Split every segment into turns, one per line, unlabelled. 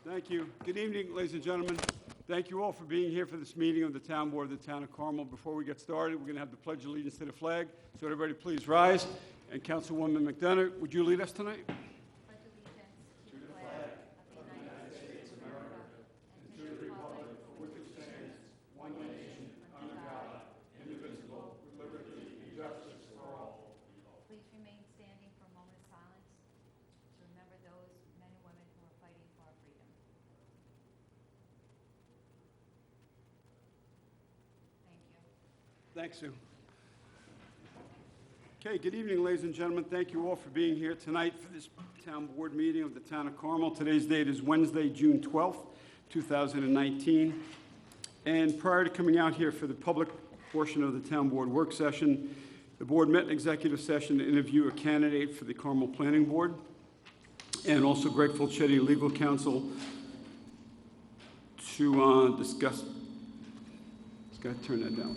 Thank you. Good evening, ladies and gentlemen. Thank you all for being here for this meeting of the Town Board of the Town of Carmel. Before we get started, we're going to have the Pledge of Allegiance to the flag. So everybody please rise. And Councilwoman McDonough, would you lead us tonight?
Pledge allegiance to the flag of the United States of America and to the republic for which it stands, one nation, under God, indivisible, with liberty and justice for all. Please remain standing for a moment of silence to remember those men and women who are fighting for our freedom. Thank you.
Thanks, Sue. Okay, good evening, ladies and gentlemen. Thank you all for being here tonight for this Town Board meeting of the Town of Carmel. Today's date is Wednesday, June 12th, 2019. And prior to coming out here for the public portion of the Town Board work session, the board met in executive session to interview a candidate for the Carmel Planning Board, and also Greg Fulchetti, legal counsel, to discuss. Just got to turn that down.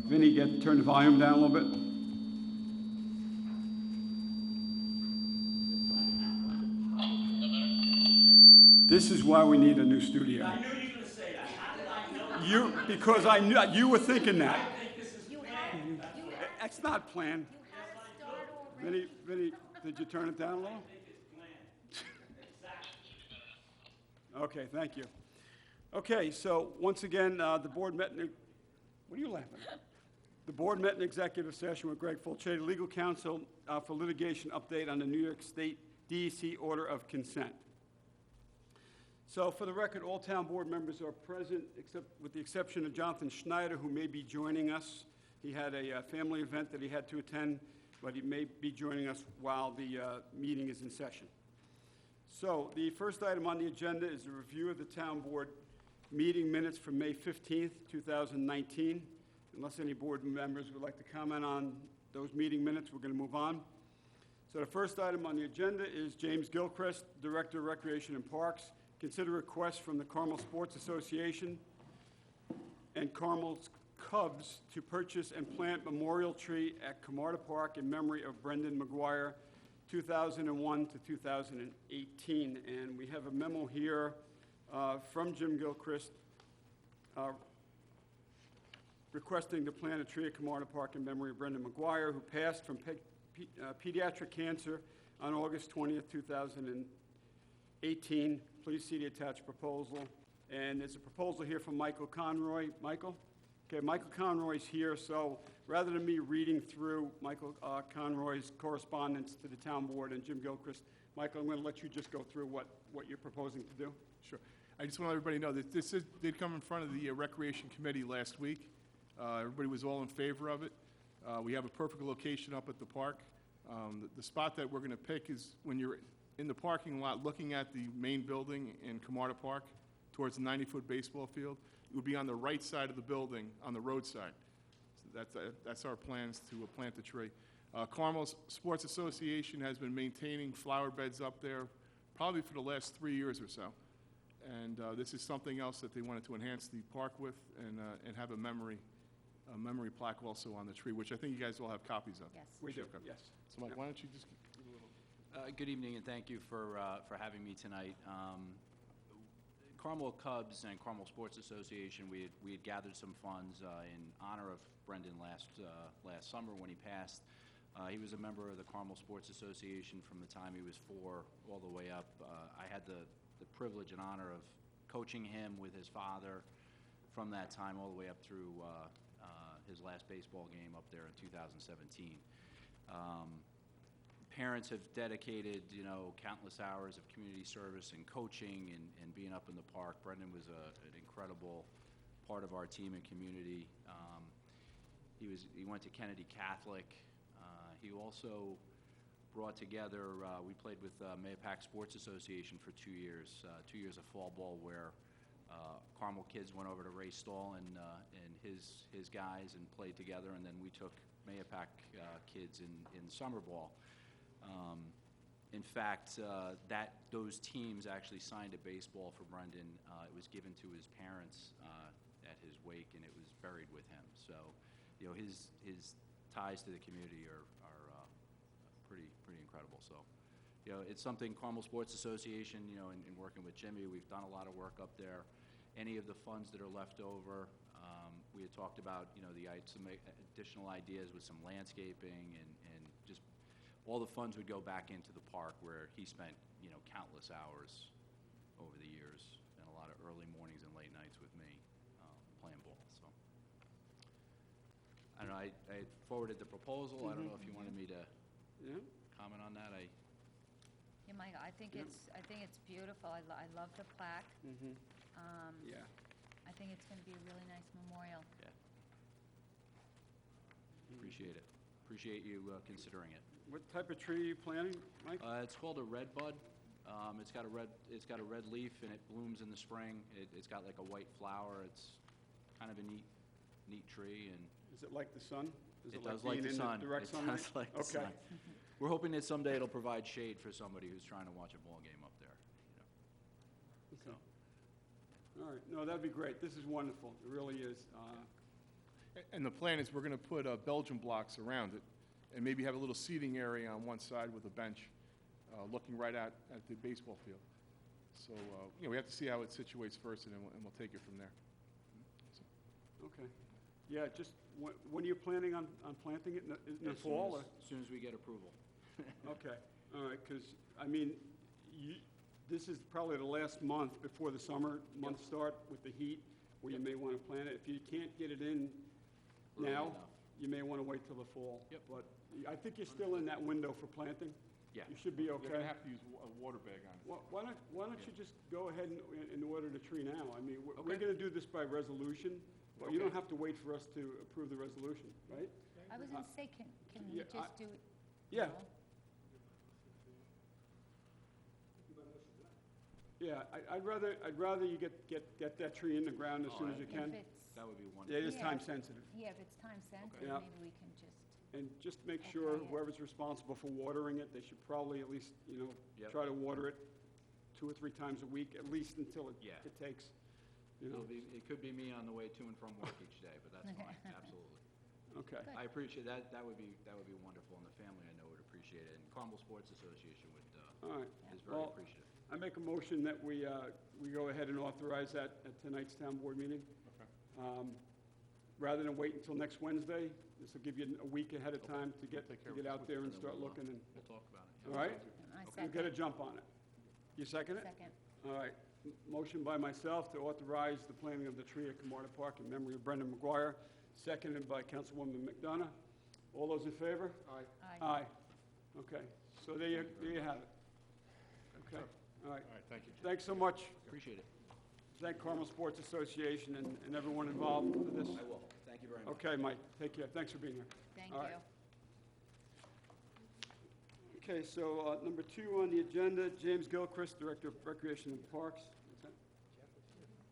Vinny, turn the volume down a little bit. This is why we need a new studio.
I knew you were going to say that. How did I know?
Because I knew you were thinking
I
that.
think this is
You
planned.
had, you had,
That's not planned.
you had a start already.
Vinny, did you turn it down a little?
I think it's planned. Exactly.
Okay, thank you. Okay, so once again, the board met in. What are you laughing at? The board met in executive session with Greg Fulchetti, legal counsel, for litigation update on the New York State DEC order of consent. So for the record, all town board members are present, except with the exception of Jonathan Schneider, who may be joining us. He had a family event that he had to attend, but he may be joining us while the meeting is in session. So the first item on the agenda is a review of the town board meeting minutes from May 15th, 2019. Unless any board members would like to comment on those meeting minutes, we're going to move on. So the first item on the agenda is James Gilchrist, Director of Recreation and Parks. Consider requests from the Carmel Sports Association and Carmel's Cubs to purchase and plant memorial tree at Camarda Park in memory of Brendan McGuire, 2001 to 2018. And we have a memo here from Jim Gilchrist requesting to plant a tree at Camarda Park in memory of Brendan McGuire, who passed from pediatric cancer on August 20th, 2018. Please see the attached proposal. And there's a proposal here from Michael Conroy. Michael? Okay, Michael Conroy's here, so rather than me reading through Michael Conroy's correspondence to the town board and Jim Gilchrist, Michael, I'm going to let you just go through what you're proposing to do.
Sure. I just want everybody to know that this did come in front of the Recreation Committee last week. Everybody was all in favor of it. We have a perfect location up at the park. The spot that we're going to pick is when you're in the parking lot looking at the main building in Camarda Park towards the 90-foot baseball field. It would be on the right side of the building on the roadside. So that's our plans to plant the tree. Carmel Sports Association has been maintaining flower beds up there probably for the last 3 years or so. And this is something else that they wanted to enhance the park with and have a memory plaque also on the tree, which I think you guys all have copies of.
Yes.
We do,
Sure, okay.
yes.
So Mike, why don't you just give a little...
Good evening, and thank you for having me tonight. Carmel Cubs and Carmel Sports Association, we had gathered some funds in honor of Brendan last summer when he passed. He was a member of the Carmel Sports Association from the time he was 4 all the way up. I had the privilege and honor of coaching him with his father from that time all the way up through his last baseball game up there in 2017. Parents have dedicated, countless hours of community service and coaching and being up in the park. Brendan was an incredible part of our team and community. He went to Kennedy Catholic. He also brought together, we played with Mayapack Sports Association for 2 years, 2 years of fall ball where Carmel kids went over to Ray Stahl and his guys and played together, and then we took Mayapack kids in summer ball. In fact, those teams actually signed a baseball for Brendan. It was given to his parents at his wake, and it was buried with him. So, his ties to the community are pretty incredible. So, You know, it's something Carmel Sports Association, you know, in working with Jimmy, we've done a lot of work up there. Any of the funds that are left over, we had talked about, you know, some additional ideas with some landscaping and just all the funds would go back into the park where he spent, you know, countless hours over the years and a lot of early mornings and late nights with me playing ball. So I don't know. I forwarded the proposal. I don't know if you wanted me to
Yeah?
comment on that.
Yeah, Mike, I think it's beautiful. I love the plaque.
Mm-hmm. Yeah.
I think it's going to be a really nice memorial.
Yeah. Appreciate it. Appreciate you considering it.
What type of tree are you planting, Mike?
It's called a red bud. It's got a red leaf and it blooms in the spring. It's got like a white flower. It's kind of a neat tree and
Is it like the sun? Is
it
like
does like
being
the
in
sun.
direct
It
sunlight?
does like the
Okay.
sun. We're hoping that someday it'll provide shade for somebody who's trying to watch a ball game up there. You know.
Okay. All right. No, that'd be great. This is wonderful. It really is.
And the plan is we're going to put Belgian blocks around it and maybe have a little seating area on one side with a bench looking right at the baseball field. So, you know, we have to see how it situates first, and then we'll take it from there. So,
Okay. Yeah, just, when are you planning on planting it? In the fall? or-
As soon as we get approval.
Okay, all right, because, I mean, this is probably the last month before the summer months start with the heat, where you may want to plant it. If you can't get it in
Early
now,
enough.
you may want to wait till the fall.
Yep.
But I think you're still in that window for planting.
Yeah.
You should be
You're
okay.
going to have to use a water bag on it.
Why don't you just go ahead and order the tree now? I mean, we're
Okay.
going to do this by resolution, but you
Okay.
don't have to wait for us to approve the resolution, right?
I was going to say, can we
yeah,
just do it?
Yeah.
now?
Yeah, I'd rather you get that tree in the ground as
Oh,
soon as you
If
can.
it's,
That would be
Yeah,
wonderful.
it is
Yeah.
time sensitive.
yeah, if it's time sensitive,
Yeah.
maybe we can just,
And just make sure
Okay.
whoever's responsible for watering it, they should probably at least, you know,
Yep.
try to water it 2 or 3 times a week, at least until it
Yeah.
it takes, you know.
It could be me on the way to and from work each day, but that's fine, absolutely.
Okay.
Good.
I appreciate that. That would be wonderful, and the family I know would appreciate it, and Carmel Sports Association
All right.
is very
Well,
appreciative.
I make a motion that we go ahead and authorize that at tonight's town board meeting.
Okay.
Rather than wait until next Wednesday, this will give you a week ahead of time to get
Take care of it.
out there and
And then
start
we'll,
looking. And
We'll talk about it.
all right?
I
We'll get a
second,
jump on it. You second it?
second.
All right. Motion by myself to authorize the planting of the tree at Camarda Park in memory of Brendan McGuire, seconded by Councilwoman McDonough. All those in favor?
Aye.
Aye. Okay, so there you have it. Okay, all right.
All right, thank you.
Thanks so much.
Appreciate it.
Thank Carmel Sports Association and everyone involved with this.
I will. Thank you very much.
Okay, Mike, take care. Thanks for being here.
Thank
All right.
you.
Okay, so number 2 on the agenda, James Gilchrist, Director of Recreation and Parks. What's that?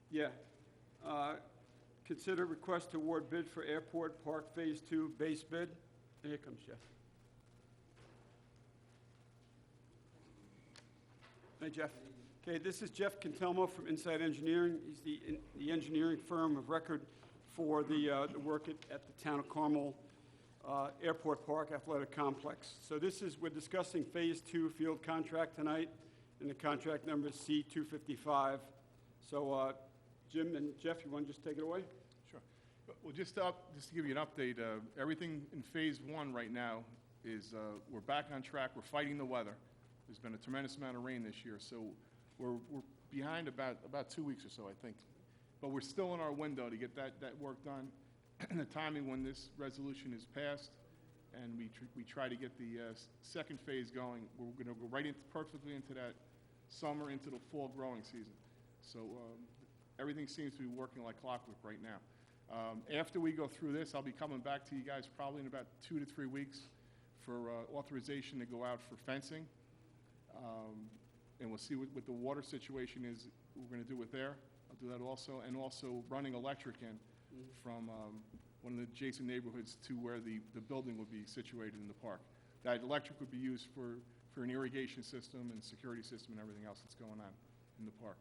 Yeah. Consider request to award bid for Airport Park Phase 2 base bid. Here comes Jeff. Hey, Jeff. Okay, this is Jeff Cantelmo from Inside Engineering. He's the engineering firm of record for the work at the Town of Carmel Airport Park Athletic Complex. So we're discussing Phase 2 field contract tonight, and the contract number is C-255. So Jim and Jeff, you want to just take it away?
Sure. Well, just to give you an update, everything in Phase 1 right now is, we're back on track. We're fighting the weather. There's been a tremendous amount of rain this year, so we're behind about 2 weeks or so, I think. But we're still in our window to get that work done. And the timing when this resolution is passed, and we try to get the second phase going, we're going to go perfectly into that summer, into the fall growing season. So everything seems to be working like clockwork right now. After we go through this, I'll be coming back to you guys probably in about 2 to 3 weeks for authorization to go out for fencing. And we'll see what the water situation is, we're going to do with there. I'll do that also. And also running electric in from one of the adjacent neighborhoods to where the building would be situated in the park. That electric would be used for an irrigation system and security system and everything else that's going on in the park.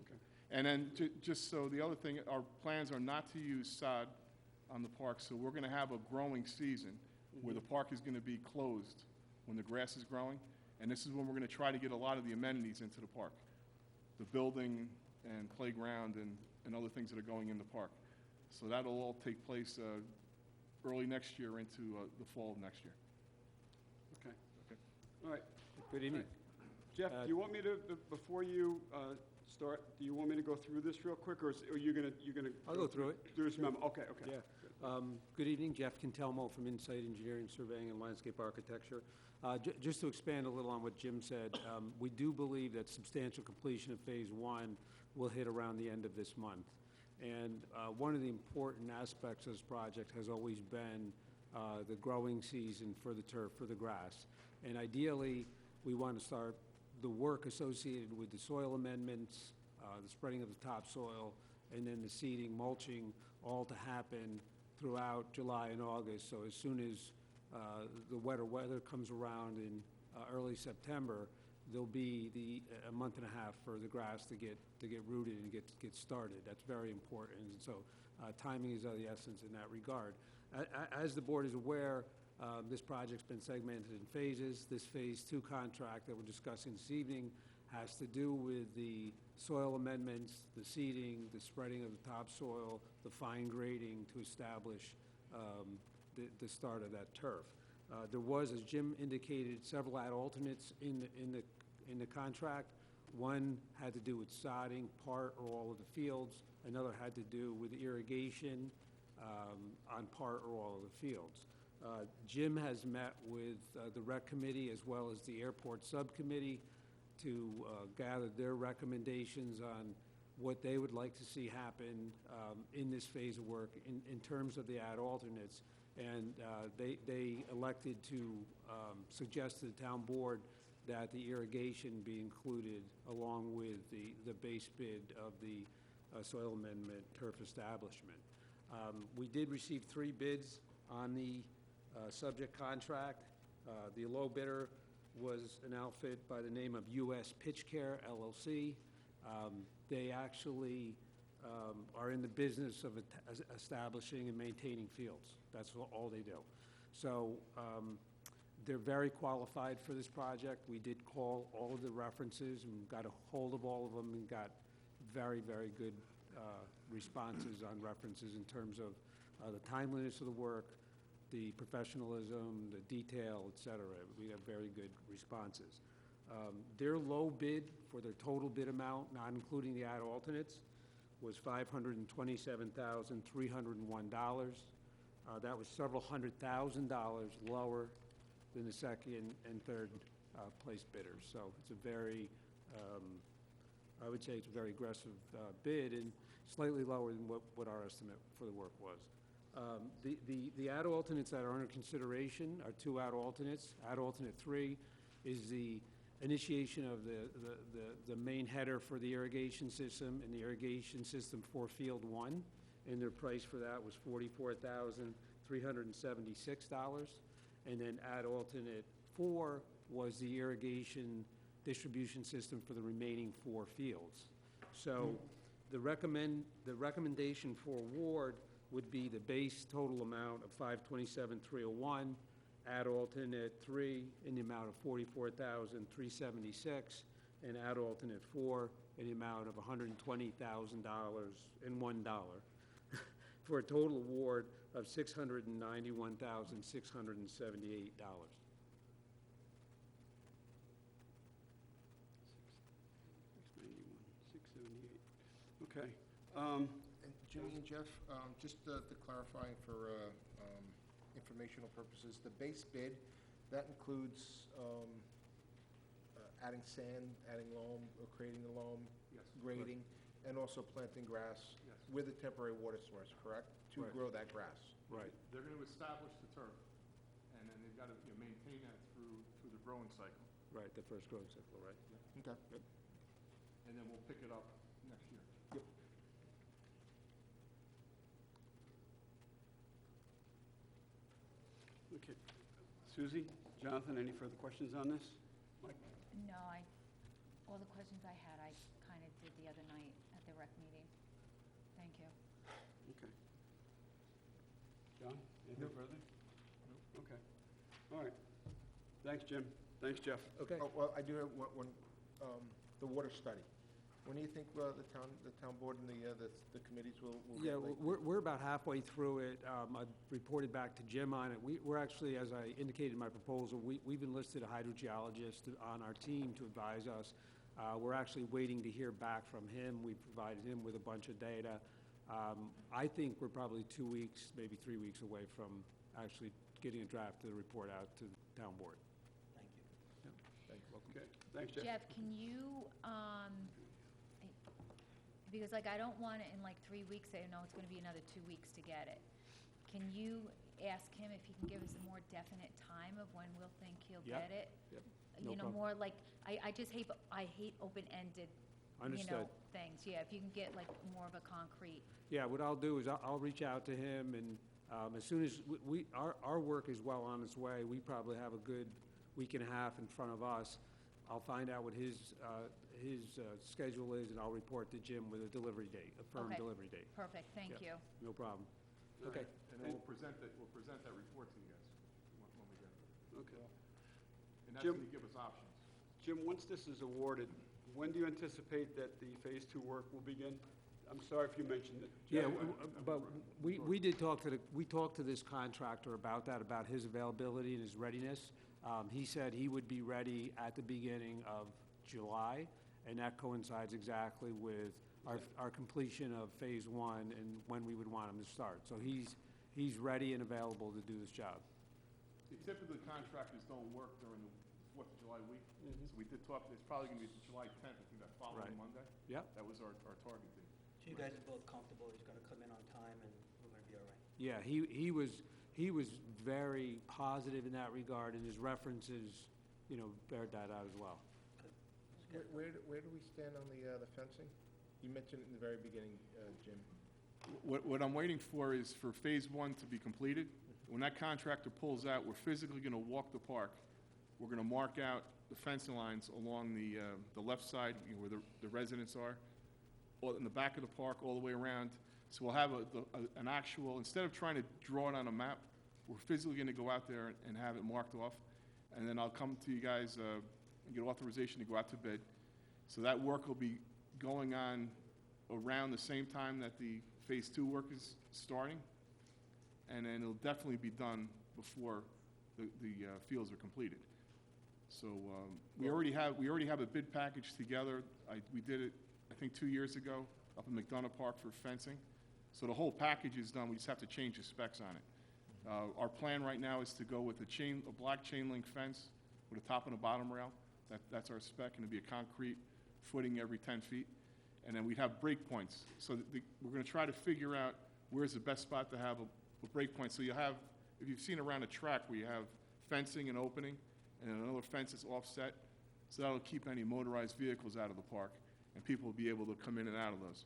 Okay.
And then just so the other thing, our plans are not to use sod on the park, so we're going to have a growing season where the park is going to be closed when the grass is growing, And this is when we're going to try to get a lot of the amenities into the park, the building and playground and other things that are going in the park. So that'll all take place early next year into the fall of next year.
Okay.
Okay.
All right.
Good evening.
Jeff, do you want me to, before you start, do you want me to go through this real quick, or are you gonna?
I'll go through it.
Do this memo, okay.
Yeah. Good evening, Jeff Cantelmo from Insight Engineering, Surveying and Landscape Architecture. Just to expand a little on what Jim said, we do believe that substantial completion of Phase 1 will hit around the end of this month. And one of the important aspects of this project has always been the growing season for the turf, for the grass. And ideally, we want to start the work associated with the soil amendments, the spreading of the topsoil, and then the seeding, mulching, all to happen throughout July and August. So as soon as the wetter weather comes around in early September, there'll be a month and a half for the grass to get rooted and get started. That's very important. And so timing is of the essence in that regard. As the board is aware, this project's been segmented in phases. This Phase 2 contract that we're discussing this evening has to do with the soil amendments, the seeding, the spreading of the topsoil, the fine grading to establish the start of that turf. There was, as Jim indicated, several ad alternates in the contract. One had to do with sodding part or all of the fields. Another had to do with irrigation on part or all of the fields. Jim has met with the rec committee as well as the airport subcommittee to gather their recommendations on what they would like to see happen in this phase of work in terms of the ad alternates. And they elected to suggest to the town board that the irrigation be included along with the base bid of the soil amendment turf establishment. We did receive 3 bids on the subject contract. The low bidder was an outfit by the name of U.S. Pitch Care, LLC. They actually are in the business of establishing and maintaining fields. That's all they do. So they're very qualified for this project. We did call all of the references and got a hold of all of them and got very, very good responses on references in terms of the timeliness of the work, the professionalism, the detail, et cetera. We have very good responses. Their low bid for their total bid amount, not including the ad alternates, was $527,301. That was several $100,000 lower than the second and third place bidders. So it's a very, I would say it's a very aggressive bid and slightly lower than what our estimate for the work was. The ad alternates that are under consideration are 2 ad alternates. Ad alternate 3 is the initiation of the main header for the irrigation system and the irrigation system for Field 1, and their price for that was $44,376. And then ad alternate 4 was the irrigation distribution system for the remaining 4 fields. So the recommendation for award would be the base total amount of $527,301, add alternate 3 in the amount of $44,376, and add alternate 4 in the amount of $120,001 for a total award of $691,678.
Okay.
And Jimmy and Jeff, just to clarify for informational purposes, the base bid, that includes adding sand, adding loam, or creating the loam,
Yes,
grading, and also planting grass
Yes.
with a temporary water source, correct? To
Right.
grow that grass.
Right.
They're going to establish the turf, and then they've got to maintain that through the growing cycle.
Right, the first growing cycle, right?
Okay.
And then we'll pick it up next year.
Okay. Susie, Jonathan, any further questions on this? Mike?
No, all the questions I had, I kind of did the other night at the rec meeting. Thank you.
Okay. John, anything further? Okay. All right. Thanks, Jim. Thanks, Jeff.
Okay.
Oh, well, I do have one, the water study. When do you think the town board and the committees will
Yeah,
get, like,
we're about halfway through it. I've reported back to Jim on it. We're actually, as I indicated in my proposal, we've enlisted a hydrogeologist on our team to advise us. We're actually waiting to hear back from him. We provided him with a bunch of data. I think we're probably 2 weeks, maybe 3 weeks away from actually getting a draft of the report out to the town board.
Okay, thanks, Jeff.
Jeff, can you, because like I don't want it in like 3 weeks, say, no, it's gonna be another 2 weeks to get it. Can you ask him if he can give us a more definite time of when we'll think he'll
Yep,
get it?
yep, no
You know,
problem.
more like, I just hate, I hate open-ended, you know,
Understood.
things. Yeah, if you can get like more of a concrete.
Yeah, what I'll do is I'll reach out to him, and as soon as our work is well on its way, we probably have a good week and a half in front of us. I'll find out what his schedule is, and I'll report to Jim with a delivery date, a firm
Okay.
delivery date.
Perfect, thank
Yep.
you.
No problem.
All
Okay.
right.
And then we'll present that report to you guys when we get it.
Okay.
And that's
Jim?
going to give us options.
Jim, once this is awarded, when do you anticipate that the Phase 2 work will begin? I'm sorry if you mentioned it.
Yeah,
Jeff,
but we did talk to this contractor about that, about his availability and his readiness. He said he would be ready at the beginning of July, and that coincides exactly with our completion of Phase 1 and when we would want him to start. So he's ready and available to do this job.
Typically, contractors don't work during the 4th of July week. So we did talk, it's probably going to be July 10th, I think that following
Right.
Monday.
Yep.
That was our target date.
So you guys are both comfortable, he's gonna come in on time and we're gonna be all right?
Yeah, he was very positive in that regard, and his references, you know, bared that out as well.
where do we stand on the fencing? You mentioned it in the very beginning, Jim.
What I'm waiting for is for Phase 1 to be completed. When that contractor pulls out, we're physically going to walk the park. We're going to mark out the fencing lines along the left side, you know, where the residents are, or in the back of the park, all the way around. So we'll have an actual, instead of trying to draw it on a map, we're physically going to go out there and have it marked off. And then I'll come to you guys and get authorization to go out to bid. So that work will be going on around the same time that the Phase 2 work is starting. And then it'll definitely be done before the fields are completed. So we already have a bid package together. We did it, I think, 2 years ago up in McDonough Park for fencing. So the whole package is done. We just have to change the specs on it. Our plan right now is to go with a black chain link fence with a top and a bottom rail. That's our spec, and it'll be a concrete footing every 10 feet. And then we'd have break points. So we're going to try to figure out where's the best spot to have a break point. So you have, if you've seen around a track where you have fencing and opening, and then another fence is offset, so that'll keep any motorized vehicles out of the park, and people will be able to come in and out of those.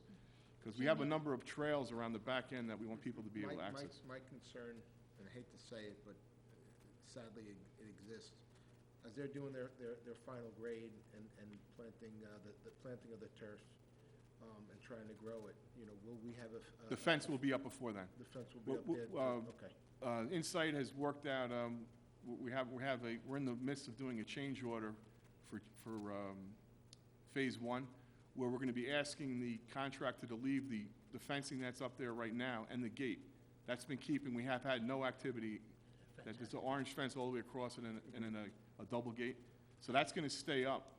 Because we have a number of trails around the back end that we want people to be able to access.
My concern, and I hate to say it, but sadly it exists, as they're doing their final grade and planting, the planting of the turf, and trying to grow it, you know, will we have
The fence will be up before then.
the fence will be up
w-
there?
w-
Okay.
Insight has worked out, we're in the midst of doing a change order for Phase 1, where we're going to be asking the contractor to leave the fencing that's up there right now and the gate. That's been keeping, we have had no activity. There's an orange fence all the way across it and then a double gate. So that's going to stay up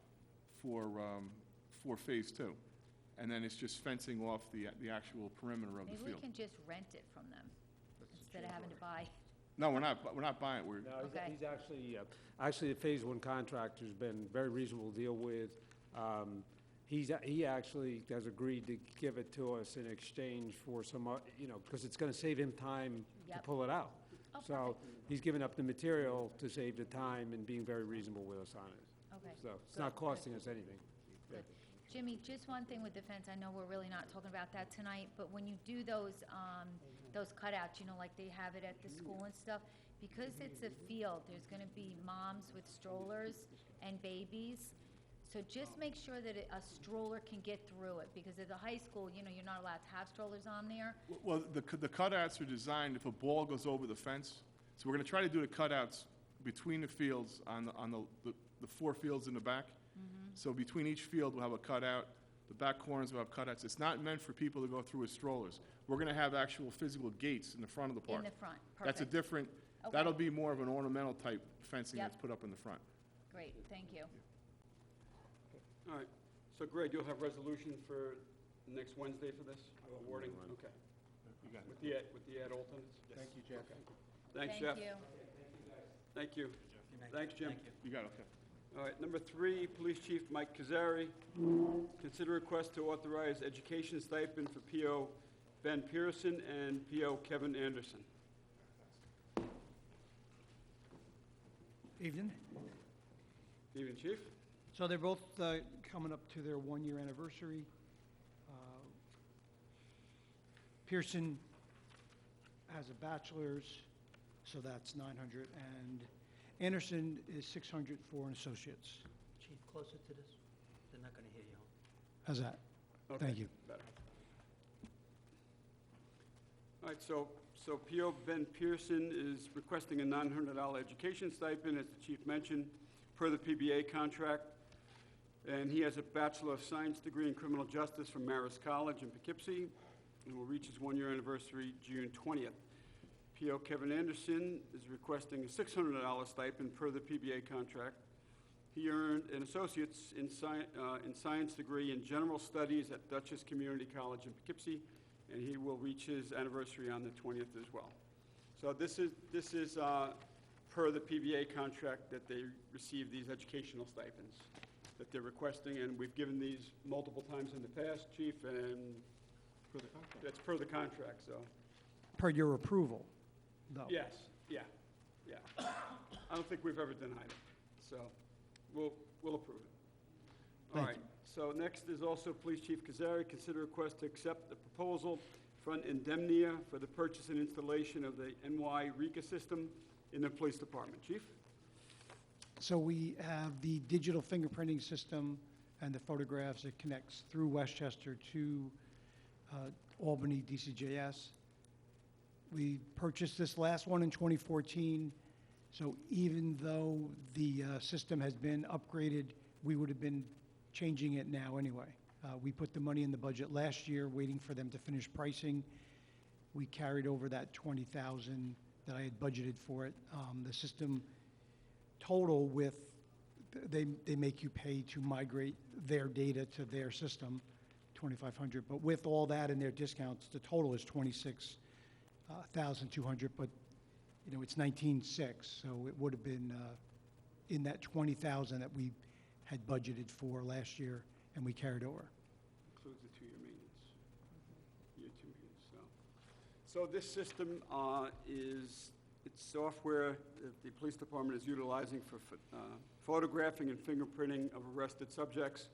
for Phase 2. And then it's just fencing off the actual perimeter of the
Maybe we
field.
can just rent it from them
That's the
instead of
change
having to
order.
buy.
No, we're not buying it.
No,
Okay.
he's actually, the Phase 1 contractor's been very reasonable to deal with. He actually has agreed to give it to us in exchange for some, you know, because it's going to save him time to
Yep.
pull it out.
Oh,
So
perfect.
he's given up the material to save the time and being very reasonable with us on it.
Okay.
So it's not
Good, good.
costing us anything.
Good. Jimmy, just one thing with the fence, I know we're really not talking about that tonight, but when you do those cutouts, you know, like they have it at the school and stuff, because it's a field, there's gonna be moms with strollers and babies. So just make sure that a stroller can get through it, because at the high school, you know, you're not allowed to have strollers on there.
Well, the cutouts are designed if a ball goes over the fence. So we're going to try to do the cutouts between the fields on the the 4 fields in the back. So between each field, we'll have a cutout. The back corners will have cutouts. It's not meant for people to go through with strollers. We're going to have actual physical gates in the front of the park.
In the front,
That's a
perfect.
different,
Okay.
that'll be more of an ornamental type fencing
Yep.
that's put up in the front.
Great, thank you.
All right, so Greg, you'll have resolution for next Wednesday for this, awarding? Okay.
You got it.
With the ad alternates?
Thank you, Jeff.
Thanks, Jeff.
Thank you.
Thank you. Thanks, Jim.
You got it, okay.
All right, number 3, Police Chief Mike Kazari. Consider request to authorize education stipend for P.O. Ben Pearson and P.O. Kevin Anderson.
Evening.
Evening, Chief.
So they're both coming up to their one-year anniversary. Pearson has a bachelor's, so that's 900, and Anderson is 600 for an associate's.
Chief, closer to this. They're not going to hear you.
How's that?
Okay,
Thank you.
better. All right, so P.O. Ben Pearson is requesting a $900 education stipend, as the chief mentioned, per the PBA contract. And he has a Bachelor of Science degree in Criminal Justice from Marist College in Poughkeepsie, and will reach his one-year anniversary June 20th. P.O. Kevin Anderson is requesting a $600 stipend per the PBA contract. He earned an associate's in science degree in general studies at Dutchess Community College in Poughkeepsie, and he will reach his anniversary on the 20th as well. So this is per the PBA contract that they receive these educational stipends that they're requesting, and we've given these multiple times in the past, Chief, and
For the contract.
that's per the contract, so.
Per your approval, though.
Yes, yeah. I don't think we've ever denied it, so we'll approve it. All
Thank
right, so next is also Police Chief Kazari, consider request to accept the proposal from Indemnia for the purchase and installation of the NY RECA system in the police department. Chief?
So we have the digital fingerprinting system and the photographs. It connects through Westchester to Albany DCJS. We purchased this last one in 2014, so even though the system has been upgraded, we would have been changing it now anyway. We put the money in the budget last year, waiting for them to finish pricing. We carried over that $20,000 that I had budgeted for it. The system total with, they make you pay to migrate their data to their system, $2,500. But with all that and their discounts, the total is $26,200. But you know, it's 19.6, so it would have been in that 20,000 that we had budgeted for last year, and we carried over.
Includes the 2-year maintenance. Year 2 maintenance, so this system it's software that the police department is utilizing for photographing and fingerprinting of arrested subjects.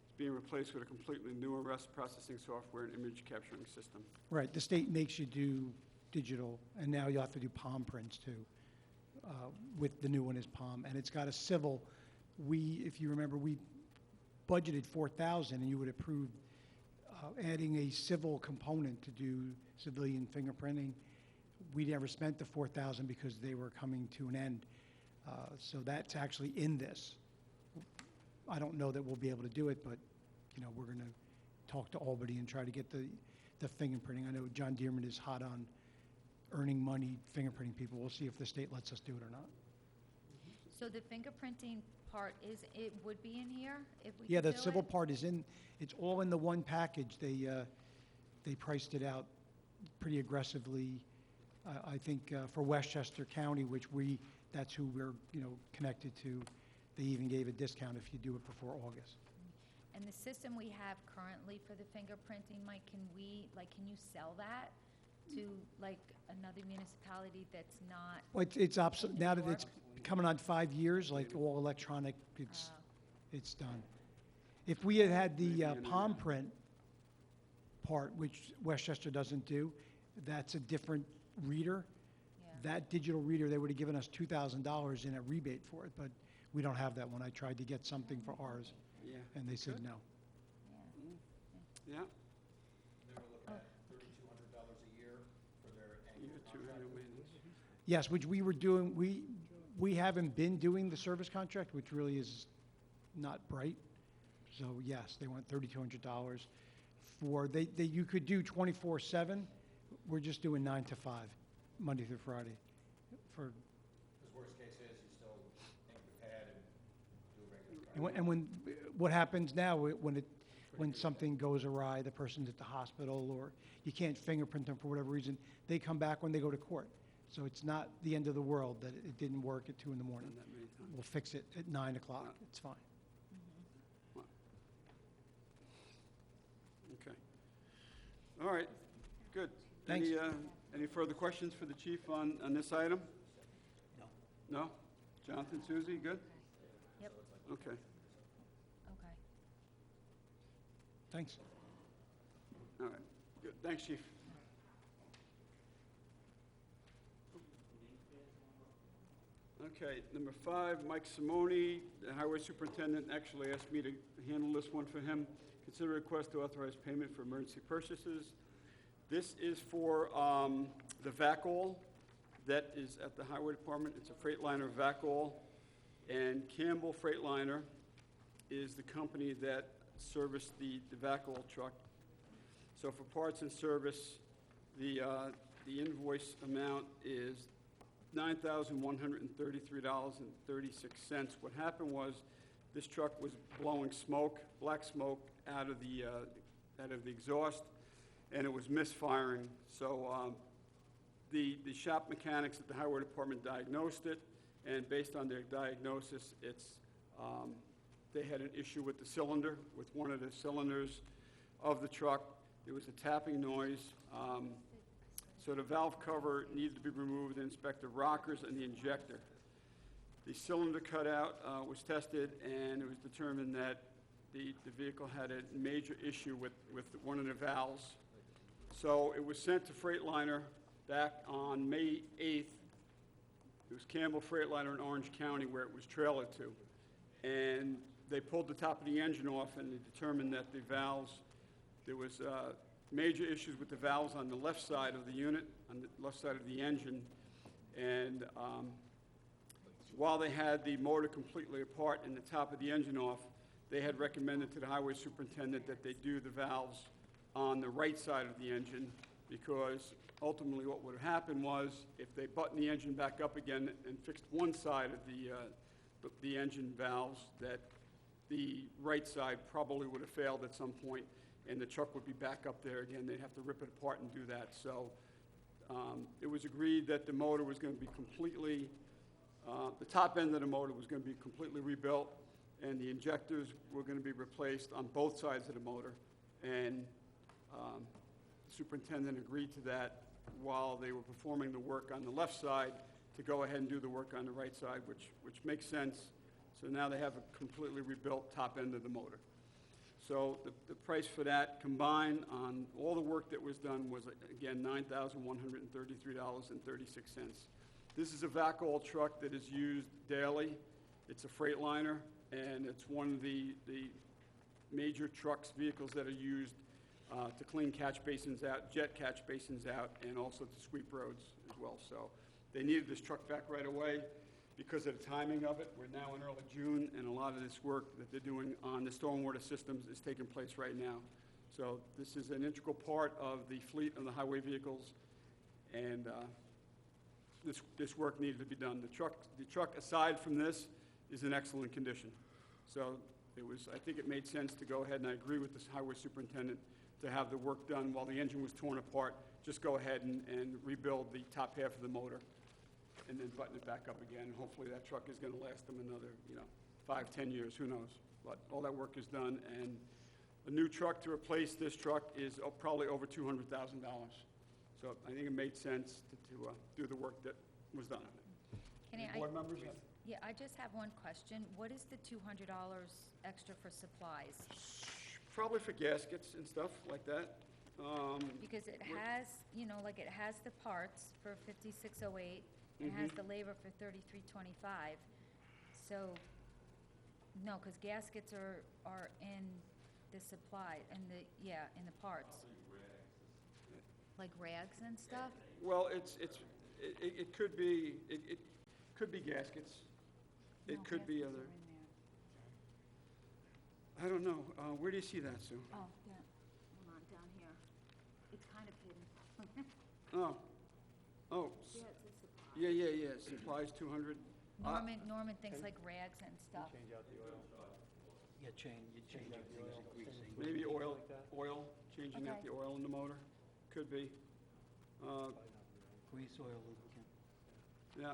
It's being replaced with a completely new arrest processing software and image capturing system.
Right, the state makes you do digital, and now you have to do palm prints too. With the new one is palm, and it's got a civil. If you remember, we budgeted $4,000, and you would approve adding a civil component to do civilian fingerprinting. We never spent the $4,000 because they were coming to an end. So that's actually in this. I don't know that we'll be able to do it, but you know, we're going to talk to Albany and try to get the fingerprinting. I know John Dearman is hot on earning money fingerprinting people. We'll see if the state lets us do it or not.
So the fingerprinting part it would be in here if we
Yeah,
could
the
do
civil
it?
part is in, it's all in the one package. They priced it out pretty aggressively. I think for Westchester County, which that's who we're, you know, connected to, they even gave a discount if you do it before August.
And the system we have currently for the fingerprinting, Mike, can you sell that to like another municipality that's not?
Well, it's obsolete,
In New
now that
York?
it's coming on 5 years, like all electronic, it's done. If we had had the palm print part, which Westchester doesn't do, that's a different reader.
Yeah.
That digital reader, they would have given us $2,000 in a rebate for it, but we don't have that one. I tried to get something for ours,
Yeah.
and they said no.
Yeah.
They were looking at $3,200 a year for their
Year 2 annual maintenance.
Yes, which we were doing, We haven't been doing the service contract, which really is not bright. So yes, they want $3,200 for, you could do 24/7. We're just doing 9 to 5, Monday through Friday. For,
Because worst case is you still ink the pad and do a regular.
and when, what happens now, when something goes awry, the person's at the hospital, or you can't fingerprint them for whatever reason, they come back when they go to court. So it's not the end of the world that it didn't work at 2 in the morning.
Done that many times.
We'll fix it at 9 o'clock. It's fine.
Okay. All right, good.
Thanks.
Any further questions for the chief on this item?
No.
No? Jonathan, Suzie, good?
Yep,
Okay.
okay.
Thanks.
All right, good. Thanks, chief. Okay, number 5, Mike Simone, the highway superintendent, actually asked me to handle this one for him. Consider request to authorize payment for emergency purchases. This is for the VACOL that is at the highway department. It's a Freightliner VACOL, and Campbell Freightliner is the company that serviced the VACOL truck. So for parts and service, the invoice amount is $9,133.36. What happened was, this truck was blowing smoke, black smoke, out of the exhaust, and it was misfiring. So the shop mechanics at the highway department diagnosed it, and based on their diagnosis, they had an issue with the cylinder, with one of the cylinders of the truck. There was a tapping noise. So the valve cover needed to be removed, and inspect the rockers and the injector. The cylinder cutout was tested, and it was determined that the vehicle had a major issue with one of the valves. So it was sent to Freightliner back on May 8th. It was Campbell Freightliner in Orange County where it was trailered to. And they pulled the top of the engine off, and they determined that the valves, there was major issues with the valves on the left side of the unit, on the left side of the engine. And while they had the motor completely apart and the top of the engine off, they had recommended to the highway superintendent that they do the valves on the right side of the engine, because ultimately what would have happened was, if they buttoned the engine back up again and fixed one side of the engine valves, that the right side probably would have failed at some point, and the truck would be back up there again. They'd have to rip it apart and do that. So it was agreed that the motor was going to be completely, the top end of the motor was going to be completely rebuilt, and the injectors were going to be replaced on both sides of the motor. And the superintendent agreed to that while they were performing the work on the left side, to go ahead and do the work on the right side, which makes sense. So now they have a completely rebuilt top end of the motor. So the price for that, combined on all the work that was done, was, again, $9,133.36. This is a VACOL truck that is used daily. It's a Freightliner, and it's one of the major trucks, vehicles that are used to clean catch basins out, jet catch basins out, and also to sweep roads as well. So they needed this truck back right away. Because of the timing of it, we're now in early June, and a lot of this work that they're doing on the stormwater systems is taking place right now. So this is an integral part of the fleet of the highway vehicles, and this work needed to be done. The truck, aside from this, is in excellent condition. So I think it made sense to go ahead, and I agree with this highway superintendent, to have the work done while the engine was torn apart. Just go ahead and rebuild the top half of the motor, and then button it back up again. And hopefully that truck is going to last them another, 5, 10 years, who knows? But all that work is done, and a new truck to replace this truck is probably over $200,000. So I think it made sense to do the work that was done on it.
Kenny,
Any board members?
yeah, I just have one question. What is the $200 extra for supplies?
Probably for gaskets and stuff like that.
Because it has, it has the parts for 5608, it has the labor for 3325. So, no, because gaskets are in the supply, in the parts. Like rags and stuff?
Well, it could be, Could be gaskets. It
No,
could be
gaskets
other,
are in there.
I don't know. Where do you see that, Sue?
Oh, yeah, hold on, down here. It's kind of hidden.
Oh, oh,
Yeah, it says supplies.
yeah, supplies 200.
Norman thinks like rags and stuff.
Change out the oil. Yeah, you change out the oil.
Maybe oil,
Like that.
oil, changing out
Okay.
the oil in the motor, could be.
Grease, oil, lubricant.
Yeah.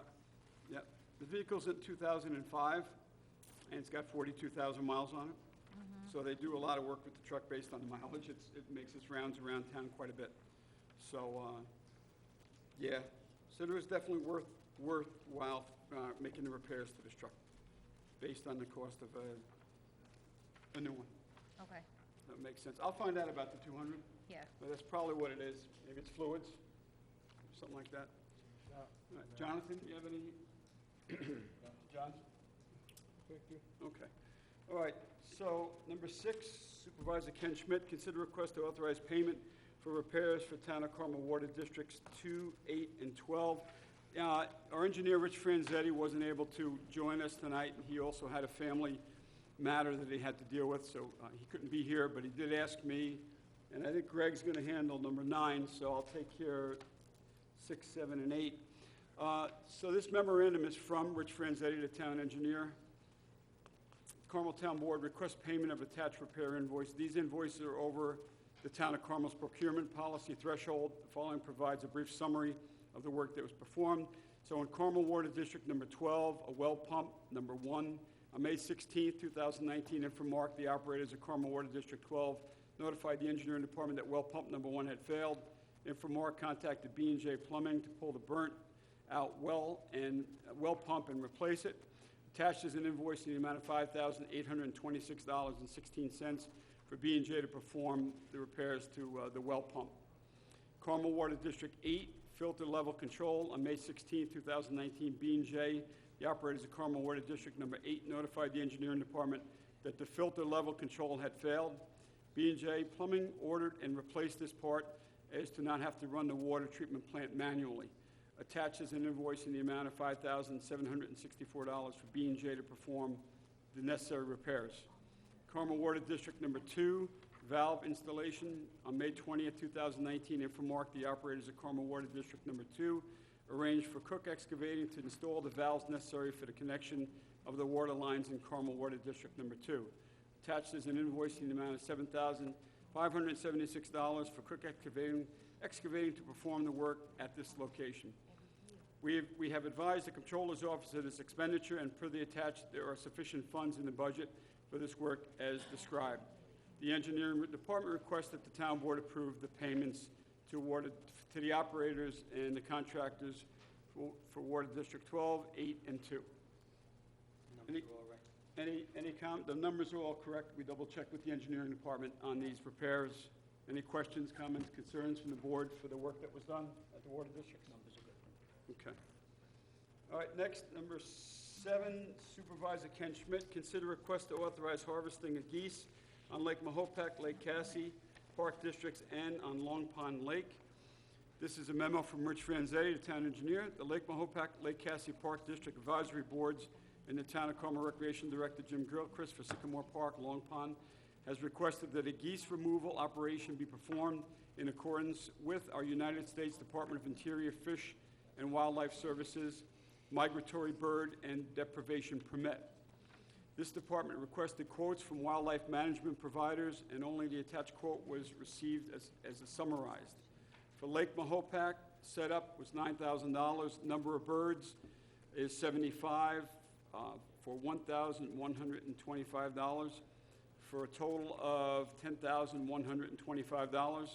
The vehicle's in 2005, and it's got 42,000 miles on it. So they do a lot of work with the truck based on the mileage. It makes its rounds around town quite a bit. So, yeah, so it was definitely worthwhile making the repairs to this truck based on the cost of a new one.
Okay,
That makes sense. I'll find out about the 200,
yeah.
but that's probably what it is. Maybe it's fluids, something like that. All right, Jonathan, you have any? John? Okay. All right, so number 6, Supervisor Ken Schmidt, consider request to authorize payment for repairs for Town of Carmel Water Districts 2, 8, and 12. Our engineer, Rich Franzetti, wasn't able to join us tonight, and he also had a family matter that he had to deal with, so he couldn't be here, but he did ask me, and I think Greg's going to handle number 9, so I'll take care of 6, 7, and 8. So this memorandum is from Rich Franzetti, the town engineer. Carmel Town Board requests payment of attached repair invoice. These invoices are over the Town of Carmel's procurement policy threshold. The following provides a brief summary of the work that was performed. So in Carmel Water District number 12, a well pump, number 1. On May 16, 2019, Infomark, the operators of Carmel Water District 12, notified the engineering department that well pump number 1 had failed. Infomark contacted B&J Plumbing to pull the burnt-out well pump and replace it. Attached is an invoice in the amount of $5,826.16 for B&J to perform the repairs to the well pump. Carmel Water District 8, filter level control. On May 16, 2019, B&J, the operators of Carmel Water District number 8, notified the engineering department that the filter level control had failed. B&J Plumbing ordered and replaced this part as to not have to run the water treatment plant manually. Attached is an invoice in the amount of $5,764 for B&J to perform the necessary repairs. Carmel Water District number 2, valve installation. On May 20th, 2019, Infomark, the operators of Carmel Water District number 2, arranged for Cook Excavating to install the valves necessary for the connection of the water lines in Carmel Water District number 2. Attached is an invoice in the amount of $7,576 for Cook Excavating to perform the work at this location. We have advised the Comptroller's Office of this expenditure, and per the attached, there are sufficient funds in the budget for this work as described. The engineering department requests that the town board approve the payments to the operators and the contractors for Water District 12, 8, and 2.
Numbers are all right.
The numbers are all correct. We double-checked with the engineering department on these repairs. Any questions, comments, concerns from the board for the work that was done at the water districts?
Numbers are good.
Okay. All right, next, number 7, Supervisor Ken Schmidt, consider request to authorize harvesting of geese on Lake Mahopac, Lake Cassie, Park Districts, and on Long Pond Lake. This is a memo from Rich Franzetti, the town engineer. The Lake Mahopac, Lake Cassie Park District Advisory Boards and the Town of Carmel Recreation Director Jim Gilchrist for Sycamore Park, Long Pond, has requested that a geese removal operation be performed in accordance with our United States Department of Interior Fish and Wildlife Services migratory bird and deprivation permit. This department requested quotes from wildlife management providers, and only the attached quote was received as summarized. For Lake Mahopac, setup was $9,000. Number of birds is 75 for $1,125 for a total of $10,125.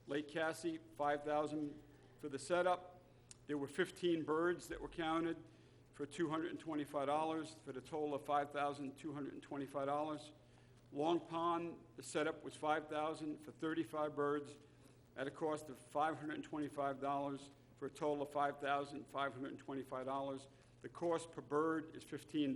Lake Cassie, $5,000 for the setup. There were 15 birds that were counted for $225 for the total of $5,225. Long Pond, the setup was $5,000 for 35 birds at a cost of $525 for a total of $5,525. The cost per bird is $15.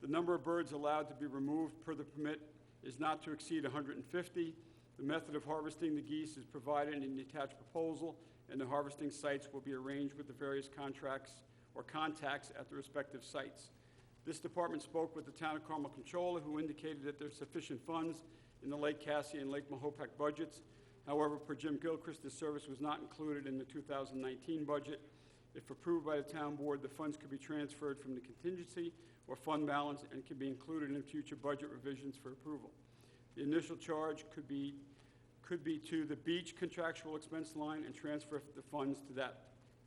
The number of birds allowed to be removed per the permit is not to exceed 150. The method of harvesting the geese is provided in the attached proposal, and the harvesting sites will be arranged with the various contracts or contacts at the respective sites. This department spoke with the Town of Carmel Controller, who indicated that there's sufficient funds in the Lake Cassie and Lake Mahopac budgets. However, per Jim Gilchrist, this service was not included in the 2019 budget. If approved by the town board, the funds could be transferred from the contingency or fund balance and can be included in future budget revisions for approval. The initial charge could be to the beach contractual expense line and transfer the funds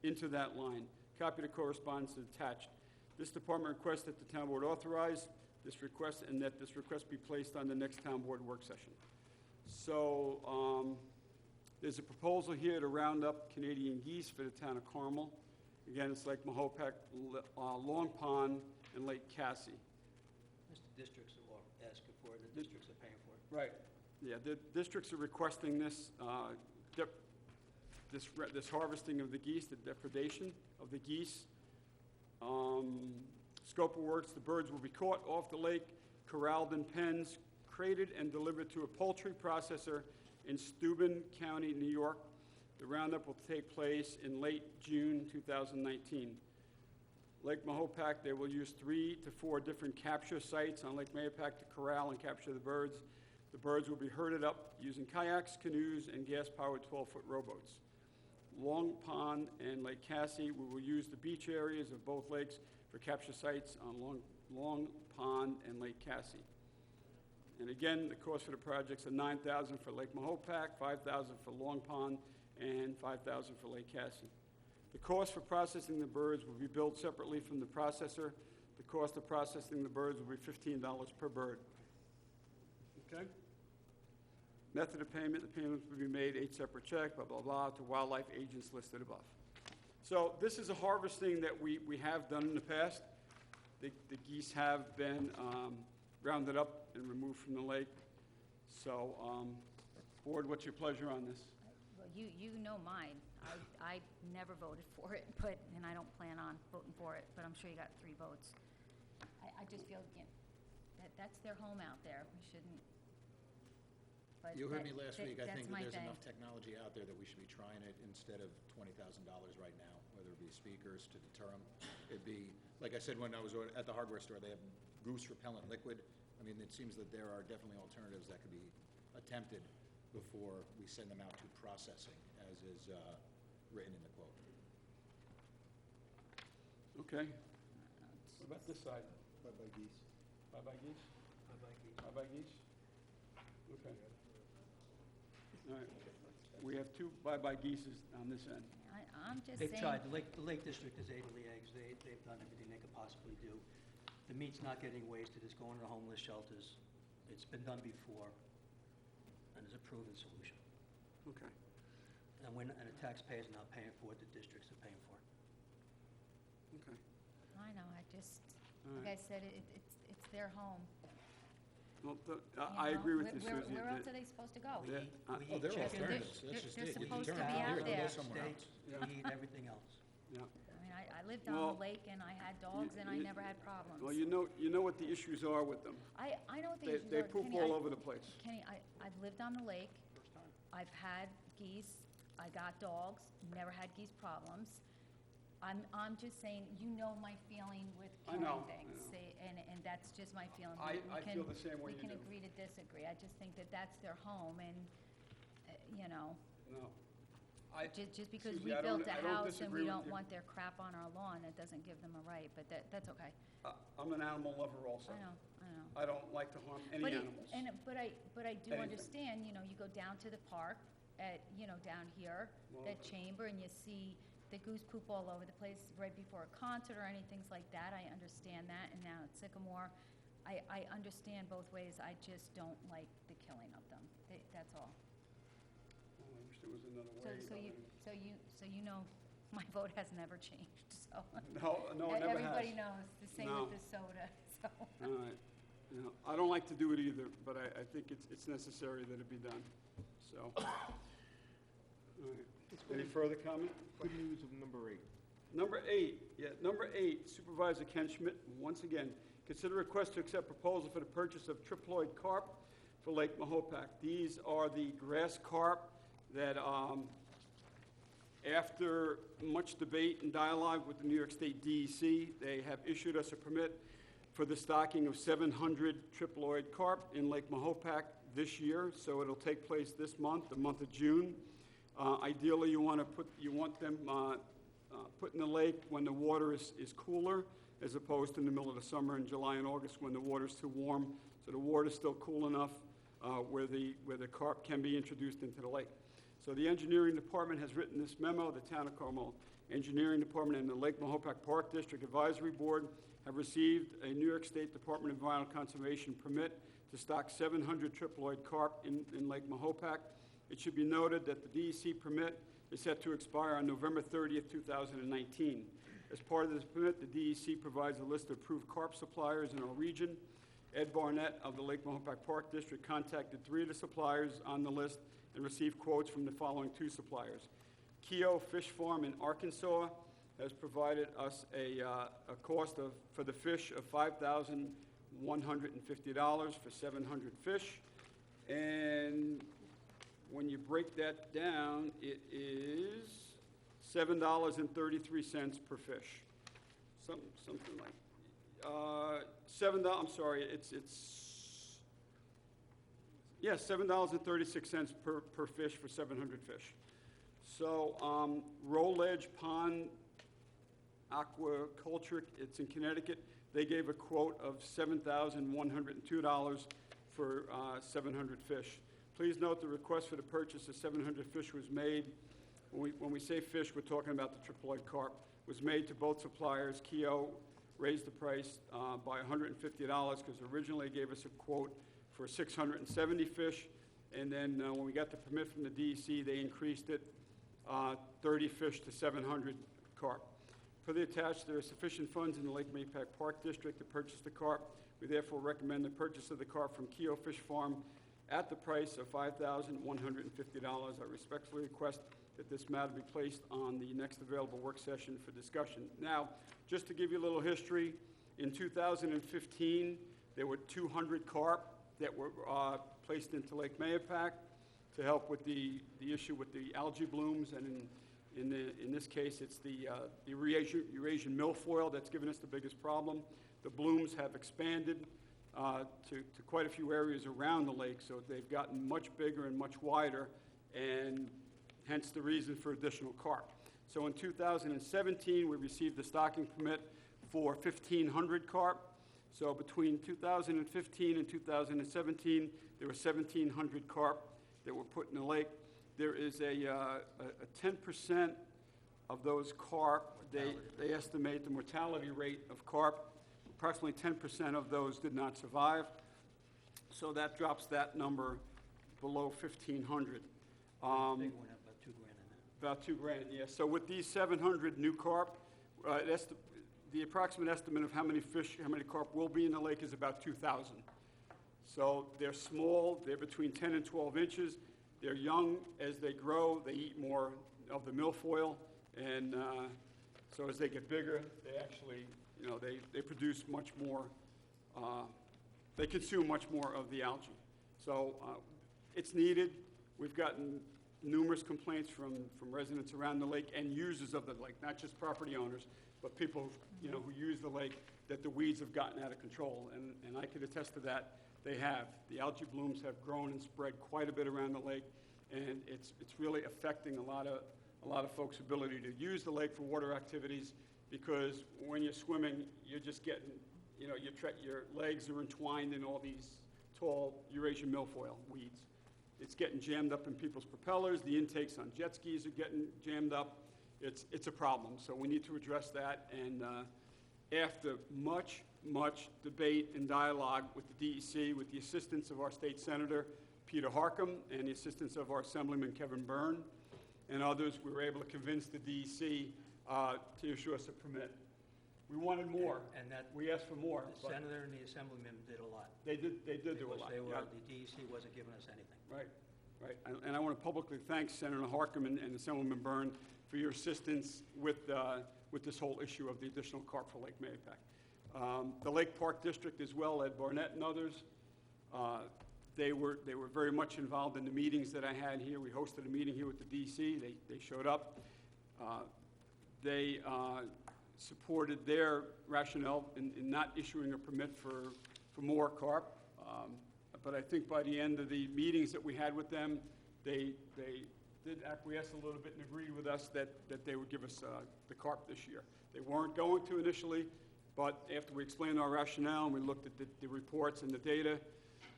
into that line. Copy of the correspondence is attached. This department requests that the town board authorize this request and that this request be placed on the next town board work session. So, there's a proposal here to round up Canadian geese for the town of Carmel. Again, it's Lake Mahopac, Long Pond, and Lake Cassie.
Mr. Districts are asking for it, the districts are paying for it.
Right. Yeah, the districts are requesting this, this harvesting of the geese, the depredation of the geese. Scope of works, the birds will be caught off the lake, corralled in pens, crated and delivered to a poultry processor in Steuben County, New York. The roundup will take place in late June 2019. Lake Mahopac, they will use 3 to 4 different capture sites on Lake Mahopac to corral and capture the birds. The birds will be herded up using kayaks, canoes, and gas-powered 12-foot rowboats. Long Pond and Lake Cassie, we will use the beach areas of both lakes for capture sites on Long Pond and Lake Cassie. And again, the cost for the projects are $9,000 for Lake Mahopac, $5,000 for Long Pond, and $5,000 for Lake Cassie. The cost for processing the birds will be billed separately from the processor. The cost of processing the birds will be $15 per bird. Okay? Method of payment, the payments will be made 8 separate checks, blah, blah, blah, to wildlife agents listed above. So this is a harvesting that we have done in the past. The geese have been rounded up and removed from the lake. So, Board, what's your pleasure on this?
Well, you know mine. I never voted for it, and I don't plan on voting for it, but I'm sure you got 3 votes. I just feel, that's their home out there. We shouldn't. But
You heard me last week, I
that's
think that
my
there's
thing.
enough technology out there that we should be trying it instead of $20,000 right now, whether it be speakers to deter them. It'd be, like I said when I was at the hardware store, they have goose repellent liquid. I mean, it seems that there are definitely alternatives that could be attempted before we send them out to processing, as is written in the quote.
Okay. What about this side?
Bye-bye geese.
Bye-bye geese?
Bye-bye, geese.
Bye-bye geese? Okay. All right. We have 2 bye-bye geeses on this end.
I'm just
They've
saying.
tried, the Lake District has ate all the eggs, they've done everything they could possibly do. The meat's not getting wasted, it's going to the homeless shelters. It's been done before, and it's a proven solution.
Okay.
And the taxpayers are not paying for it, the districts are paying for it.
Okay.
I know, I just,
All
like I
right.
said, it's their home.
Well,
you
I
know?
agree with you,
Where-
Susie.
Where else
that-
are they supposed to go?
We
Yeah,
eat,
I-
we
Oh,
eat
there are
chicken,
alternatives,
They're-
that's just
they're
it. You
supposed to
determine
be
here,
out
go
there.
somewhere
steak,
else.
we eat everything else.
Yeah.
I mean, I lived on
Well,
the lake and I had dogs and I
you-
never had problems.
Well, you know what the issues are with them.
I know what the
They
issues
they
are.
poop
Kenny,
all over the place.
Kenny, I've lived on the lake. I've had geese. I got dogs. Never had geese problems. I'm just saying, you know my feeling with
I know,
killing things.
I know.
See, and that's just my feeling.
I
We
feel
can-
the same way you
We can
do.
agree to disagree. I just think that that's their home and, you know,
No.
just because
Susie,
we
I don't-
built a
I don't
house and
disagree
we
with
don't
you.
want their crap on our lawn, that doesn't give them a right, but that's okay.
I'm an animal lover also.
I know.
I don't like to harm any
But
animals.
But I do
Anything.
understand, you go down to the park at, down here,
Well-
at Chamber, and you see the goose poop all over the place right before a concert or anything like that. I understand that, and now at Sycamore, I understand both ways. I just don't like the killing of them. That's all.
I wish there was another
So,
way.
so you know, my vote has never changed, so.
No, it never has.
Everybody knows, the same
No.
with the soda, so.
All right. I don't like to do it either, but I think it's necessary that it be done, so. All right. Any further comment?
Good news of number 8.
Number 8, Supervisor Ken Schmidt, once again, consider request to accept proposal for the purchase of triploid carp for Lake Mahopac. These are the grass carp that After much debate and dialogue with the New York State DEC, they have issued us a permit for the stocking of 700 triploid carp in Lake Mahopac this year, so it'll take place this month, the month of June. Ideally, you want them put in the lake when the water is cooler, as opposed to in the middle of the summer in July and August when the water's too warm. So the water's still cool enough where the carp can be introduced into the lake. So the engineering department has written this memo. The Town of Carmel Engineering Department and the Lake Mahopac Park District Advisory Board have received a New York State Department of Environmental Conservation permit to stock 700 triploid carp in Lake Mahopac. It should be noted that the DEC permit is set to expire on November 30th, 2019. As part of this permit, the DEC provides a list of approved carp suppliers in our region. Ed Barnett of the Lake Mahopac Park District contacted 3 of the suppliers on the list and received quotes from the following 2 suppliers. Keogh Fish Farm in Arkansas has provided us a cost for the fish of $5,150 for 700 fish. And when you break that down, it is $7.33 per fish. Something like, $7.36 per fish for 700 fish. So, Roll Edge Pond Aquaculture, it's in Connecticut, they gave a quote of $7,102 for 700 fish. Please note the request for the purchase of 700 fish was made, when we say fish, we're talking about the triploid carp, was made to both suppliers. Keogh raised the price by $150 because originally they gave us a quote for 670 fish, and then when we got the permit from the DEC, they increased it 30 fish to 700 carp. For the attached, there are sufficient funds in the Lake Mahopac Park District to purchase the carp. We therefore recommend the purchase of the carp from Keogh Fish Farm at the price of $5,150. I respectfully request that this matter be placed on the next available work session for discussion. Now, just to give you a little history, in 2015, there were 200 carp that were placed into Lake Mahopac to help with the issue with the algae blooms, and in this case, it's the Eurasian milfoil that's given us the biggest problem. The blooms have expanded to quite a few areas around the lake, so they've gotten much bigger and much wider, and hence the reason for additional carp. So in 2017, we received the stocking permit for 1,500 carp. So between 2015 and 2017, there were 1,700 carp that were put in the lake. There is a 10% of those carp, they estimate the mortality rate of carp. Approximately 10% of those did not survive. So that drops that number below 1,500.
Big one, about $2,000 in that.
About $2,000, yes. So with these 700 new carp, the approximate estimate of how many carp will be in the lake is about 2,000. So they're small, they're between 10 and 12 inches. They're young. As they grow, they eat more of the milfoil, and so as they get bigger, they actually, they produce much more, they consume much more of the algae. So it's needed. We've gotten numerous complaints from residents around the lake and users of the lake, not just property owners, but people, who use the lake, that the weeds have gotten out of control, and I could attest to that. They have. The algae blooms have grown and spread quite a bit around the lake, and it's really affecting a lot of folks' ability to use the lake for water activities, because when you're swimming, you're just getting, your legs are entwined in all these tall Eurasian milfoil weeds. It's getting jammed up in people's propellers. The intakes on jet skis are getting jammed up. It's a problem, so we need to address that, and after much debate and dialogue with the DEC, with the assistance of our state senator, Peter Harcum, and the assistance of our Assemblyman Kevin Byrne and others, we were able to convince the DEC to issue us a permit. We wanted more.
And that,
we asked for more.
the senator and the assemblyman did a lot.
They did do a lot.
Because
Yeah.
the DEC wasn't giving us anything.
Right. And I want to publicly thank Senator Harcum and Assemblyman Byrne for your assistance with this whole issue of the additional carp for Lake Mahopac. The Lake Park District as well, Ed Barnett and others, they were very much involved in the meetings that I had here. We hosted a meeting here with the DC. They showed up. They supported their rationale in not issuing a permit for more carp. But I think by the end of the meetings that we had with them, they did acquiesce a little bit and agree with us that they would give us the carp this year. They weren't going to initially, but after we explained our rationale and we looked at the reports and the data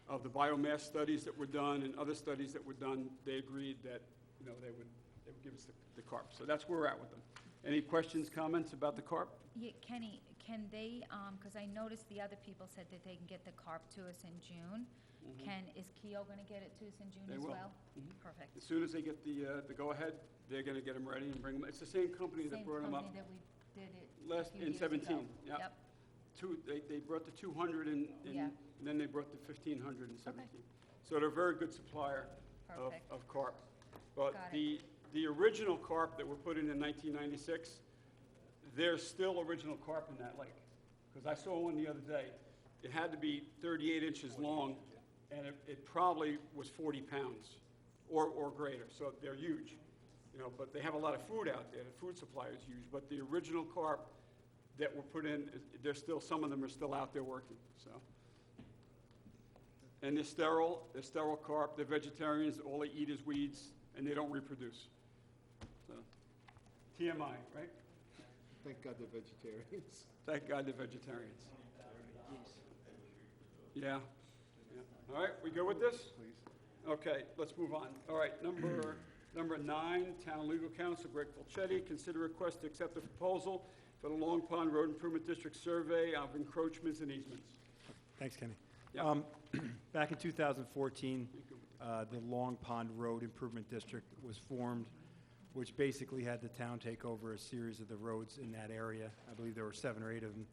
of the biomass studies that were done and other studies that were done, they agreed that, they would give us the carp. So that's where we're at with them. Any questions, comments about the carp?
Yeah, Kenny, can they, because I noticed the other people said that they can get the carp to us in June. Is Keough going to get it to us in June
They
as
will.
well? Perfect.
As soon as they get the go-ahead, they're going to get them ready and bring them. It's the same company that
Same
brought them up
company that we did it a
last,
few
in
years ago.
17. Yeah.
Yep.
They brought the 200 and
Yeah.
then they brought the 1,500 in 17.
Okay.
So they're a very good supplier
Perfect.
of carp. But
Got it.
the original carp that were put in 1996, there's still original carp in that lake. Because I saw one the other day. It had to be 38 inches long, and it probably was 40 pounds or greater. So they're huge, but they have a lot of food out there. The food supply is huge. But the original carp that were put in, some of them are still out there working, so. And they're sterile carp, they're vegetarians, all they eat is weeds, and they don't reproduce. So, TMI, right?
Thank God they're vegetarians.
Thank God they're vegetarians. Yeah. All right, we good with this?
Please.
Okay, let's move on. All right, number 9, Town Legal Counsel Greg Fulchetti, consider request to accept the proposal for the Long Pond Road Improvement District survey of encroachments and easements.
Thanks, Kenny.
Yeah.
Back in 2014, the Long Pond Road Improvement District was formed, which basically had the town take over a series of the roads in that area. I believe there were 7 or 8 of them.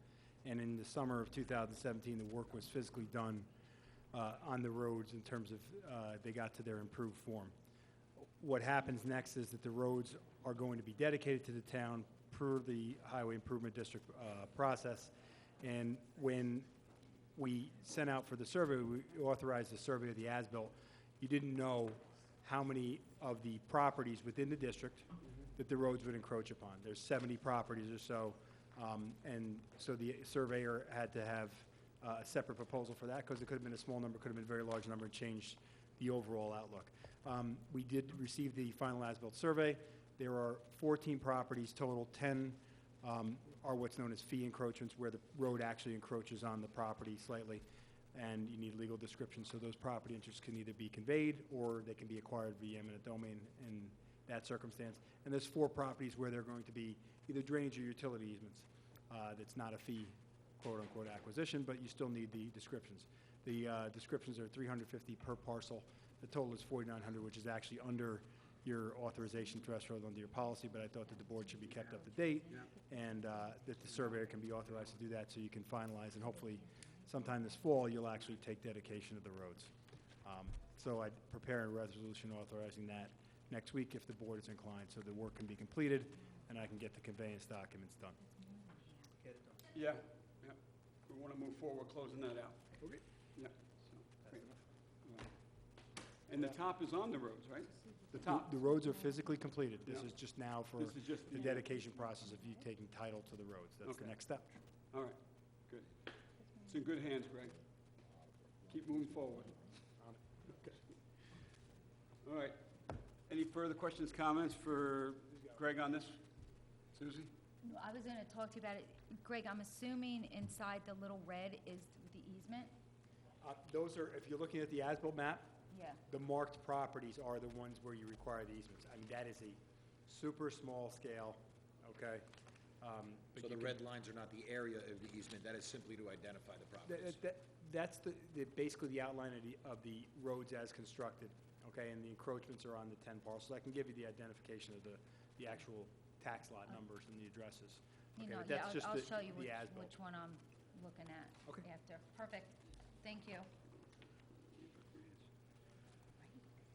And in the summer of 2017, the work was physically done on the roads in terms of they got to their improved form. What happens next is that the roads are going to be dedicated to the town per the Highway Improvement District process. And when we sent out for the survey, we authorized the survey of the as-built. You didn't know how many of the properties within the district that the roads would encroach upon. There's 70 properties or so, and so the surveyor had to have a separate proposal for that, because it could have been a small number, could have been a very large number, and changed the overall outlook. We did receive the final as-built survey. There are 14 properties total. 10 are what's known as fee encroachments, where the road actually encroaches on the property slightly, and you need legal description. So those property interests can either be conveyed or they can be acquired via eminent domain in that circumstance. And there's 4 properties where they're going to be either drainage or utility easements. That's not a fee, quote-unquote, acquisition, but you still need the descriptions. The descriptions are $350 per parcel. The total is $4,900, which is actually under your authorization threshold under your policy, but I thought that the board should be kept up to date, and that the surveyor can be authorized to do that, so you can finalize, and hopefully sometime this fall, you'll actually take dedication of the roads. So I'd prepare a resolution authorizing that next week if the board is inclined, so the work can be completed, and I can get the conveyance documents done.
Get it done.
Yeah. We want to move forward closing that out.
Okay.
Yeah. So, great. And the top is on the roads, right? The top.
The roads are physically completed. This
Yeah.
is just now for
This is just
the dedication process of you taking title to the roads. That's the
Okay.
next step.
All right, good. It's in good hands, Greg. Keep moving forward. Okay. All right. Any further questions, comments for Greg on this? Susie?
I was going to talk to you about it. Greg, I'm assuming inside the little red is the easement?
Those are, if you're looking at the as-built map,
Yeah.
the marked properties are the ones where you require the easements. I mean, that is a super small scale, okay? But
So
you
the
can-
red lines are not the area of the easement, that is simply to identify the properties.
That's basically the outline of the roads as constructed, okay? And the encroachments are on the 10 parcels. I can give you the identification of the actual tax lot numbers and the addresses.
You
Okay,
know,
but
yeah,
that's just
I'll
the-
show you
the as-built.
which one I'm looking at
Okay.
after. Perfect. Thank you.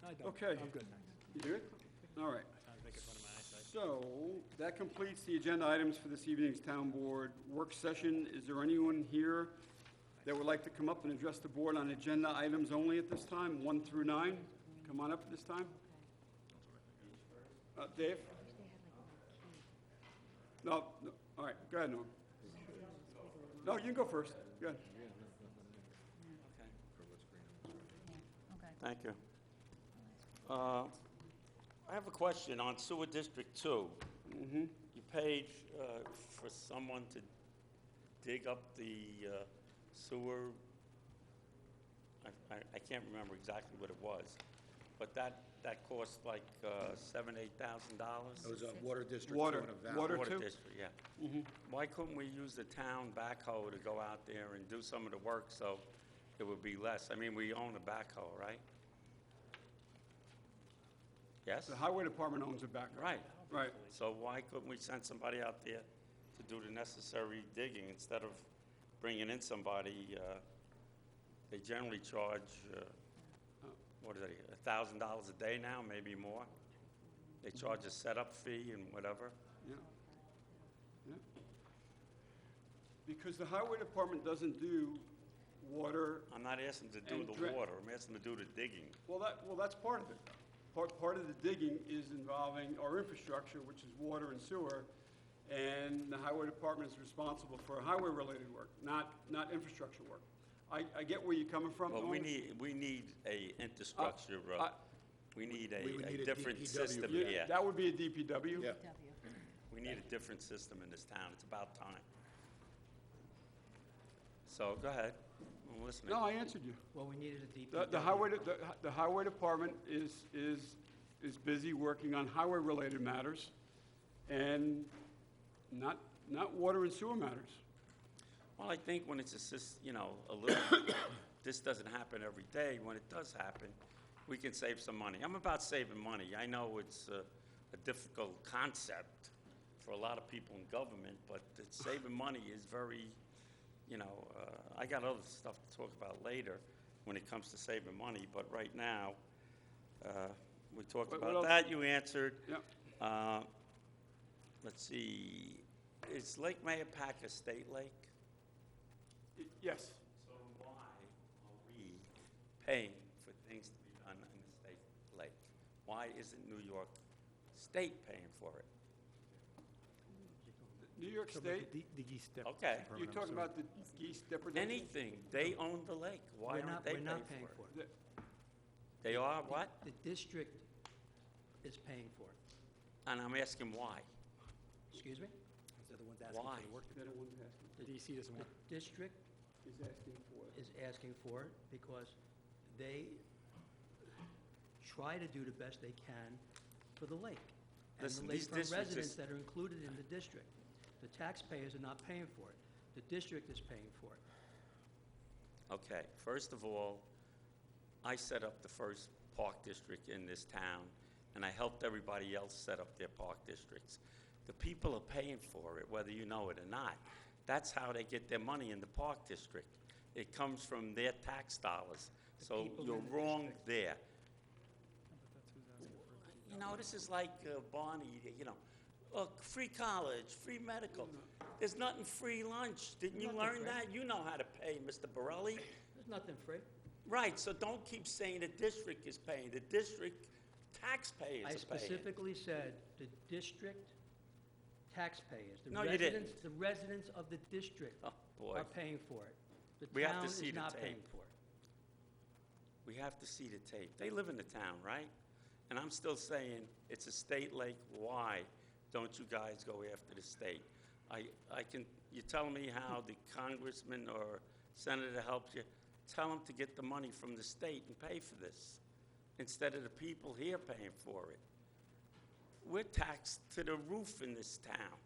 I don't.
Okay.
I'm good, thanks.
You good? All right.
Trying to make it fun of my eyesight.
So, that completes the agenda items for this evening's Town Board work session. Is there anyone here that would like to come up and address the board on agenda items only at this time, 1 through 9? Come on up at this time. Dave? No, no, all right, go ahead, Norm. No, you can go first. Go ahead.
Thank you. I have a question on Sewer District 2. You paid for someone to dig up the sewer. I can't remember exactly what it was, but that cost like $7,000, $8,000.
It was a water district.
Water-
two and a valve.
water-
Water
too?
district, yeah. Why couldn't we use the town backhoe to go out there and do some of the work so it would be less? I mean, we own a backhoe, right? Yes?
The highway department owns it back.
Right.
Right.
So why couldn't we send somebody out there to do the necessary digging instead of bringing in somebody? They generally charge, what is it, $1,000 a day now, maybe more? They charge a setup fee and whatever.
Yeah. Yeah. Because the highway department doesn't do water,
I'm not asking to do
And
the
dra-
water, I'm asking to do the digging.
well, that's part of it. Part of the digging is involving our infrastructure, which is water and sewer, and the highway department is responsible for highway-related work, not infrastructure work. I get where you're coming from.
Well, we
Norman.
need a infrastructure, we need
We would
a
need a
different
DPW.
system
Yeah,
here.
that would be a DPW.
Yeah.
We need a different system in this town, it's about time. So, go ahead, I'm listening.
Oh,
No, I answered you.
Well, we needed a DPW.
The highway department is busy working on highway-related matters and not water and sewer matters.
Well, I think when it's a little, this doesn't happen every day. When it does happen, we can save some money. I'm about saving money. I know it's a difficult concept for a lot of people in government, but saving money is very, I got other stuff to talk about later when it comes to saving money, but right now, we talked
What
about
else?
that, you answered.
Yep.
Let's see, is Lake Mayapack a state lake?
Yes.
So why are we paying for things to be done in the state lake? Why isn't New York State paying for it?
New York State,
The geese dep-
Okay.
you're talking about the geese depredation?
Anything, they own the lake, why aren't they
We're
paying
not paying
for
for
it?
it.
They are what?
The district is paying for it.
And I'm asking why?
Excuse me?
They're the ones asking
Why?
for the work.
They're the ones asking,
DC doesn't want.
The district
is asking for it.
is asking for it because they try to do the best they can for the lake. And
Listen,
the
these
lakefront
districts
residents
is-
that are included in the district. The taxpayers are not paying for it. The district is paying for it.
Okay, first of all, I set up the first park district in this town, and I helped everybody else set up their park districts. The people are paying for it, whether you know it or not. That's how they get their money in the park district. It comes from their tax dollars. So
people
you're
in the
wrong
district.
there. This is like Barney, look, free college, free medical. There's nothing free lunch. Didn't you
Nothing
learn
free.
that? You know how to pay, Mr. Borelli.
There's nothing free.
Right, so don't keep saying the district is paying. The district taxpayers
I
are paying.
specifically said the district taxpayers,
No, you didn't.
the residents of the district
Oh, boy.
are paying for it.
We
The
have to
town
see
is
the
not
tape.
paying for it.
We have to see the tape. They live in the town, right? And I'm still saying, it's a state lake, why don't you guys go after the state? You're telling me how the congressman or senator helped you? Tell them to get the money from the state and pay for this, instead of the people here paying for it. We're taxed to the roof in this town.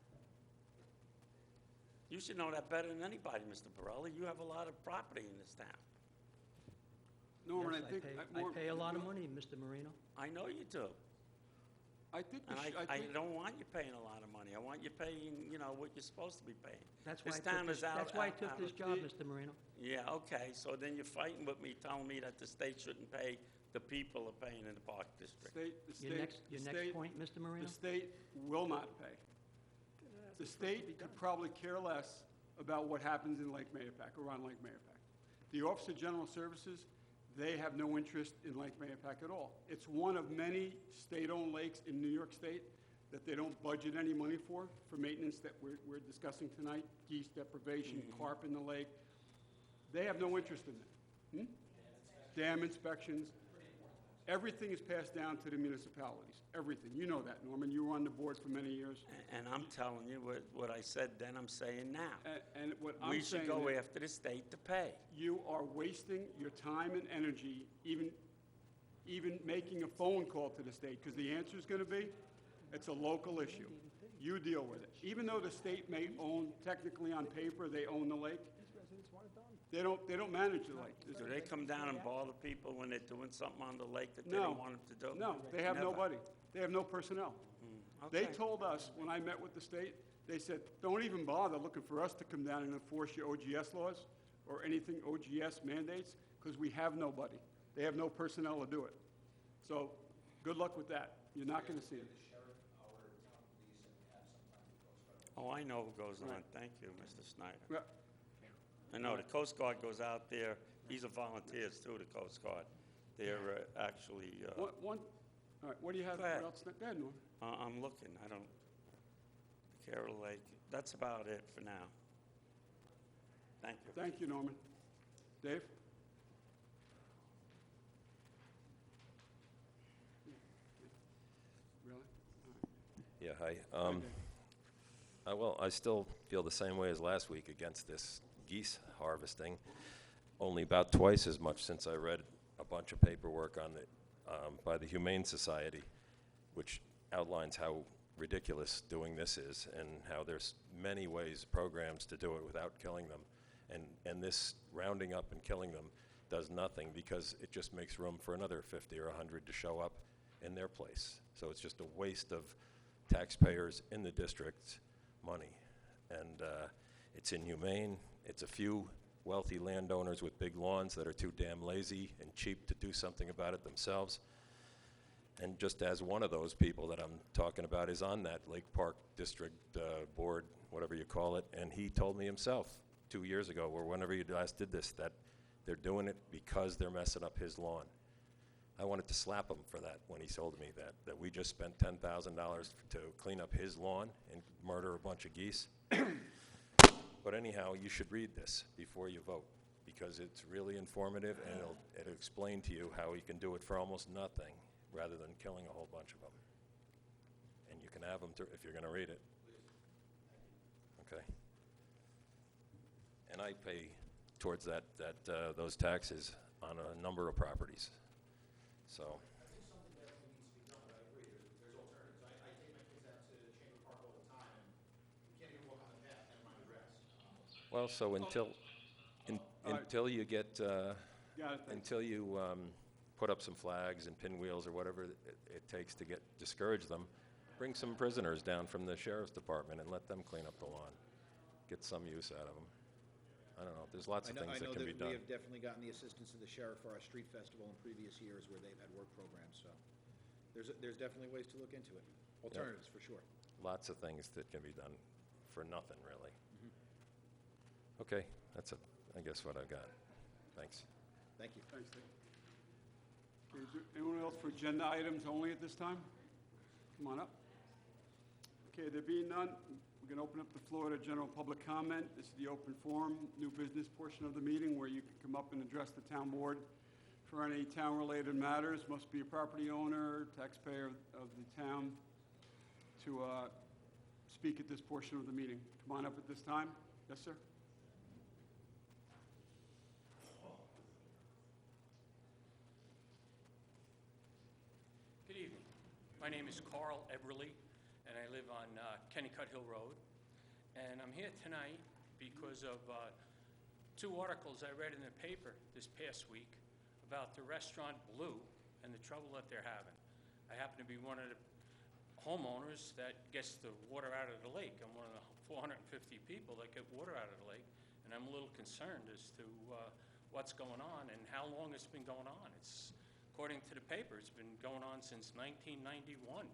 You should know that better than anybody, Mr. Borelli. You have a lot of property in this town.
Norman,
Yes,
I think.
I pay a lot of money, Mr. Marino.
I know you do.
I think,
And I don't want you paying a lot of money. I want you paying, what you're supposed to be paying.
That's why
This
I
town
took
is
this,
out-
that's why I
out-
took
out
this
of
job,
the-
Mr. Marino.
Yeah, okay, so then you're fighting with me, telling me that the state shouldn't pay, the people are paying in the park district.
the
Your
state,
next point, Mr. Marino?
the state will not pay. The state could probably care less about what happens in Lake Mayapack, around Lake Mayapack. The Office of General Services, they have no interest in Lake Mayapack at all. It's one of many state-owned lakes in New York State that they don't budget any money for maintenance that we're discussing tonight, geese deprivation, carp in the lake. They have no interest in that. Dam inspections. Everything is passed down to the municipalities, everything. You know that, Norman. You were on the board for many years.
And I'm telling you, what I said then, I'm saying now.
And what I'm
We
saying
should go
is
after the state to pay.
you are wasting your time and energy, even making a phone call to the state, because the answer is going to be, it's a local issue. You deal with it. Even though the state may own, technically on paper, they own the lake, they don't manage the lake.
Do they come down and bother people when they're doing something on the lake that they
No.
don't want them to do?
No, they have
Never.
nobody. They have no personnel. They
Okay.
told us, when I met with the state, they said, don't even bother looking for us to come down and enforce your OGS laws or anything OGS mandates, because we have nobody. They have no personnel to do it. So, good luck with that. You're not going to see it.
Oh, I know who goes on. Thank you, Mr. Snyder.
Yeah.
I know, the Coast Guard goes out there. These are volunteers, too, the Coast Guard. They're actually,
All right, what do you have
Go ahead.
else? Go ahead, Norm.
I'm looking, I don't, Carroll Lake, that's about it for now. Thank you.
Thank you, Norman. Dave? Really?
Yeah, hi. Well, I still feel the same way as last week against this geese harvesting, only about twice as much since I read a bunch of paperwork on it by the Humane Society, which outlines how ridiculous doing this is and how there's many ways, programs to do it without killing them. And this rounding up and killing them does nothing because it just makes room for another 50 or 100 to show up in their place. So it's just a waste of taxpayers in the district's money. And it's inhumane. It's a few wealthy landowners with big lawns that are too damn lazy and cheap to do something about it themselves. And just as one of those people that I'm talking about is on that Lake Park District Board, whatever you call it, and he told me himself 2 years ago, or whenever you last did this, that they're doing it because they're messing up his lawn. I wanted to slap him for that when he told me that we just spent $10,000 to clean up his lawn and murder a bunch of geese. But anyhow, you should read this before you vote, because it's really informative, and it'll explain to you how you can do it for almost nothing, rather than killing a whole bunch of them. And you can have them if you're going to read it. Okay. And I pay towards those taxes on a number of properties. So.
I think something definitely needs to be done, but I agree, there's alternatives. I take my kids out to Chamber Park all the time, and you can't even walk on the path, never mind the grass.
Well, so until you get,
Got it, thanks.
until you put up some flags and pinwheels or whatever it takes to discourage them, bring some prisoners down from the sheriff's department and let them clean up the lawn. Get some use out of them. I don't know, there's lots of things that can be
I know
done.
that we have definitely gotten the assistance of the sheriff for our street festival in previous years where they've had work programs, so there's definitely ways to look into it. Alternatives, for sure.
Lots of things that can be done for nothing, really. Okay, that's I guess what I've got. Thanks.
Thank you.
Thanks, Dave. Okay, is there anyone else for agenda items only at this time? Come on up. Okay, there being none, we're going to open up the floor to general public comment. This is the open forum, new business portion of the meeting where you can come up and address the town board for any town-related matters. Must be a property owner, taxpayer of the town to speak at this portion of the meeting. Come on up at this time. Yes, sir?
Good evening. My name is Carl Eberly, and I live on Kennicott Hill Road. And I'm here tonight because of two articles I read in the paper this past week about the restaurant Blue and the trouble that they're having. I happen to be one of the homeowners that gets the water out of the lake. I'm one of the 450 people that get water out of the lake, and I'm a little concerned as to what's going on and how long it's been going on. It's, according to the paper, it's been going on since 1991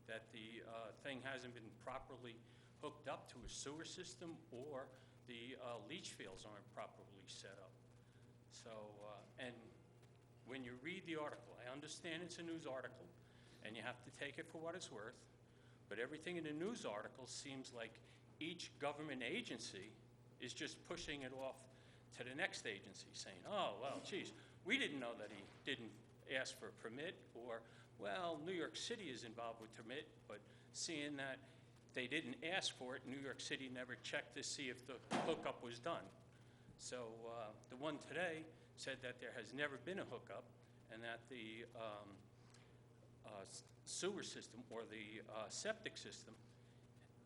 that the thing hasn't been properly hooked up to a sewer system, or the leach fields aren't properly set up. So, and when you read the article, I understand it's a news article, and you have to take it for what it's worth, but everything in the news article seems like each government agency is just pushing it off to the next agency, saying, oh, well, geez, we didn't know that he didn't ask for a permit, or, well, New York City is involved with permit, but seeing that they didn't ask for it, New York City never checked to see if the hookup was done. So the one today said that there has never been a hookup, and that the sewer system or the septic system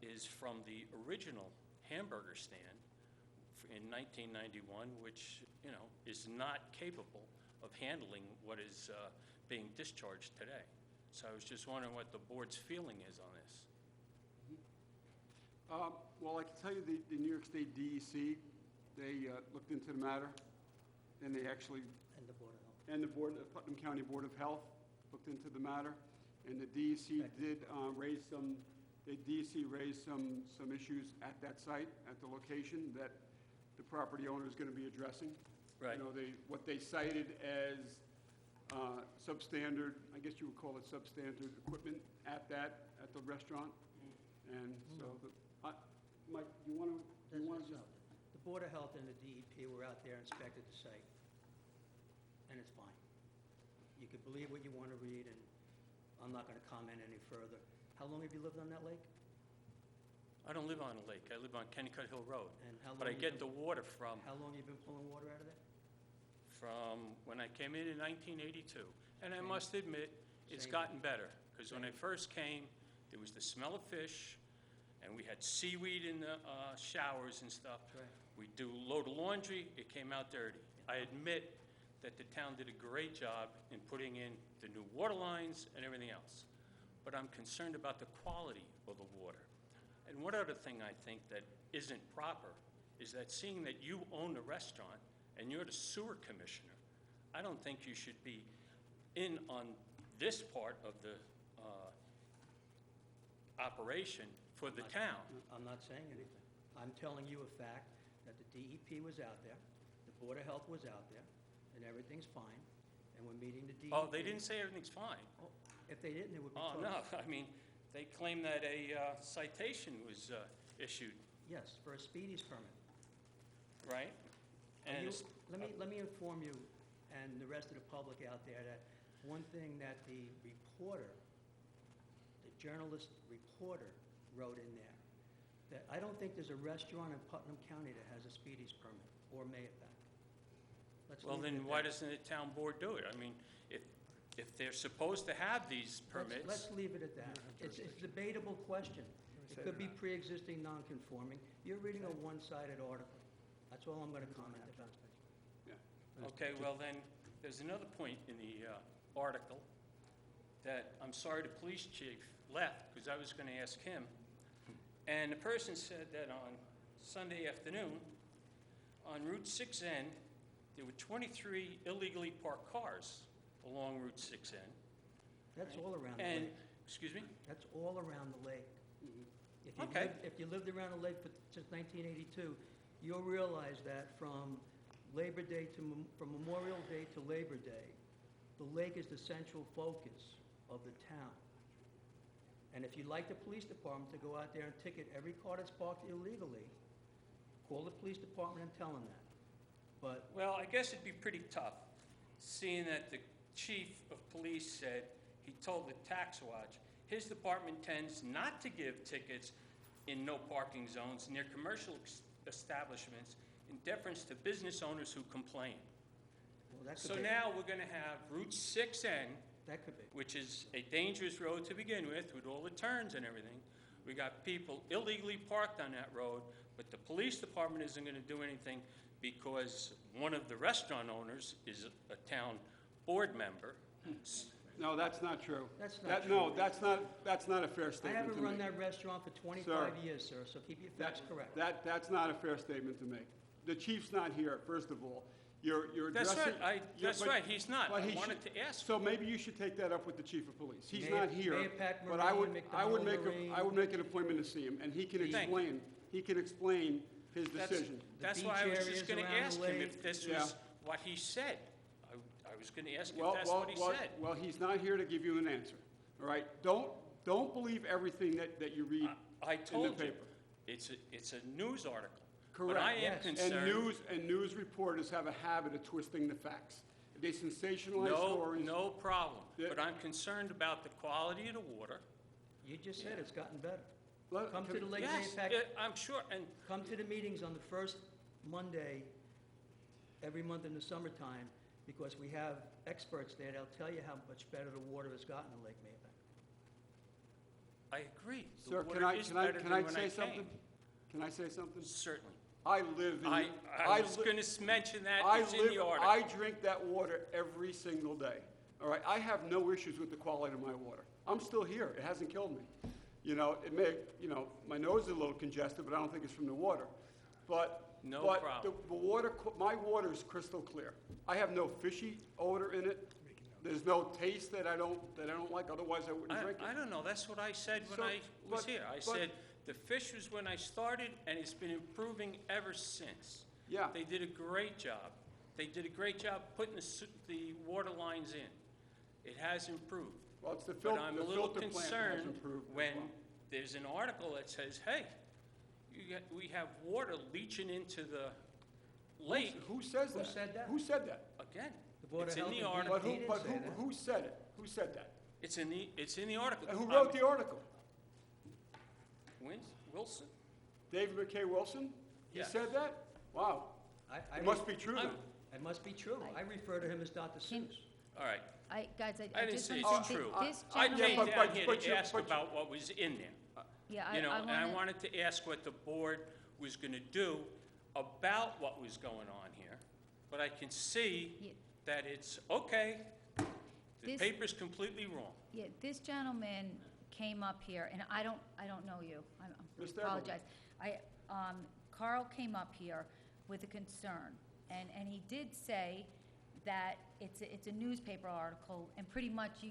is from the original hamburger stand in 1991, which, you know, is not capable of handling what is being discharged today. So I was just wondering what the board's feeling is on this.
Well, I can tell you the New York State DEC, they looked into the matter, and they actually,
And the Board of Health.
and the Putnam County Board of Health looked into the matter, and the DEC did raise some issues at that site, at the location, that the property owner is going to be addressing.
Right.
You know, what they cited as substandard, I guess you would call it substandard equipment at the restaurant. And so, Mike, you want to just,
The Board of Health and the DEP were out there, inspected the site, and it's fine. You could believe what you want to read, and I'm not going to comment any further. How long have you lived on that lake?
I don't live on a lake. I live on Kennicott Hill Road.
And how
But I
long
get
you
the water from
How long you been pulling water out of there?
when I came in 1982. And I must admit, it's
Same.
gotten better, because when I
Same.
first came, there was the smell of fish, and we had seaweed in the showers and stuff.
Right.
We do load of laundry, it came out dirty. I admit that the town did a great job in putting in the new water lines and everything else. But I'm concerned about the quality of the water. And one other thing I think that isn't proper is that seeing that you own the restaurant and you're the sewer commissioner, I don't think you should be in on this part of the operation for the town.
I'm not saying anything. I'm telling you a fact, that the DEP was out there, the Board of Health was out there, and everything's fine, and we're meeting the DEP.
Oh, they didn't say everything's fine.
Oh, if they didn't, it would be
Oh,
closed.
no, I mean, they claim that a citation was issued,
Yes, for a speedies permit.
right?
And
And
you- let me inform you and the rest of the public out there that one thing that the reporter, the journalist reporter wrote in there, that I don't think there's a restaurant in Putnam County that has a speedies permit or Mayapack. Let's
well,
leave it
then
at
why
that.
doesn't the town board do it? I mean, if they're supposed to have these permits.
Let's leave it at that. It's a debatable question. It could be pre-existing non-conforming. You're reading a one-sided article. That's all I'm going to comment about.
Okay, well then, there's another point in the article that I'm sorry the police chief left, because I was going to ask him. And the person said that on Sunday afternoon, on Route 6N, there were 23 illegally parked cars along Route 6N.
That's all around the
And,
lake.
excuse me?
That's all around the lake.
Okay.
If you lived around the lake since 1982, you'll realize that from Labor Day from Memorial Day to Labor Day, the lake is the central focus of the town. And if you'd like the police department to go out there and ticket every car that's parked illegally, call the police department and tell them that. But
Well, I guess it'd be pretty tough, seeing that the chief of police said he told the tax watch his department tends not to give tickets in no parking zones near commercial establishments in deference to business owners who complain.
well, that could
So
be,
now we're going to have Route 6N,
that could be.
which is a dangerous road to begin with all the turns and everything. We got people illegally parked on that road, but the police department isn't going to do anything because one of the restaurant owners is a town board member.
no, that's not true.
That's not
No,
true.
that's not a fair
I
statement to
haven't run
make.
that restaurant for 25
Sir.
years, sir, so keep your facts correct.
That's not a fair statement to make. The chief's not here, first of all. You're
That's
addressing...
right,
Yeah,
that's
but-
right, he's not.
but
I
he
wanted
should-
to ask.
So maybe you should take that up with the chief of police. He's
Mayor-
not here,
Mayor Pat
but I would
Marine,
make
McDonald
I would make an appointment to see him, and he can
Thank you.
explain his
That's-
decision.
That's
beach
why I was
areas
just going to
around the
ask him
lake.
if this
Yeah.
was what he said. I was going to ask if
Well,
that's
well,
what he
well,
said.
well, he's not here to give you an answer, all right? Don't don't believe everything that you read
I
in the
told you,
paper.
it's a news article. But
Correct.
I am
Yes.
concerned.
And news reporters have a habit of twisting the facts. They sensationalize
No,
stories.
no problem.
Yeah.
But I'm concerned about the quality of the water.
You just said it's gotten better.
Let-
Come to
can-
the Lake
Yes,
Mahopac,
I'm sure, and
come to the meetings on the first Monday every month in the summertime, because we have experts there that'll tell you how much better the water has gotten in Lake Mahopac.
I agree. The
Sir,
water
can I,
is
can I,
better
can
than
I
when
say
came.
something? Can I say something?
Certainly.
I live in.
I was
li-
going to mention that,
I
it's in the
live,
article.
I drink that water every single day. All right, I have no issues with the quality of my water. I'm still here. It hasn't killed me. You know, it may, you know, my nose is a little congested, but I don't think it's from the water. But
No
but
problem.
the water, my water is crystal clear. I have no fishy odor in it. There's no taste that I don't like. Otherwise, I wouldn't drink it.
I don't know, that's what I said when
So,
I was
but-
here. I
but-
said, the fish was when I started, and it's been improving ever since.
Yeah.
They did a great job. They did a great job putting the water lines in. It has improved.
Well, it's the
But I'm a little
filter plant has
concerned
improved as
when
well.
there's an article that says, hey, we have water leaching into the lake.
Who says
Who
that?
said that?
Who said that?
Again,
The Board
it's
of
in
Health
the
and
article.
But who,
He didn't
but
say
who,
that.
who said it? Who said that?
It's in the article.
And who wrote the article?
Wilson?
David McKay Wilson? He
Yes.
said that? Wow.
I
It must be true then.
It must be true. I refer to him as Dr.
Can-
Seuss.
All right.
Guys,
I
I
didn't
just
say
want
it's
to say,
true.
this
I
gentleman...
came
but-
down
but-
here
but
to
you-
ask
but you-
about what was in there.
Yeah,
You know,
I
and I
wanna...
wanted to ask what the board was going to do about what was going on here. But I can see
Yeah.
that it's, okay, the
This-
paper's completely wrong.
Yeah, this gentleman came up here, and I don't know you. I
Mr.
apologize. Carl came up here with a concern, and he did say that it's a newspaper article, and pretty much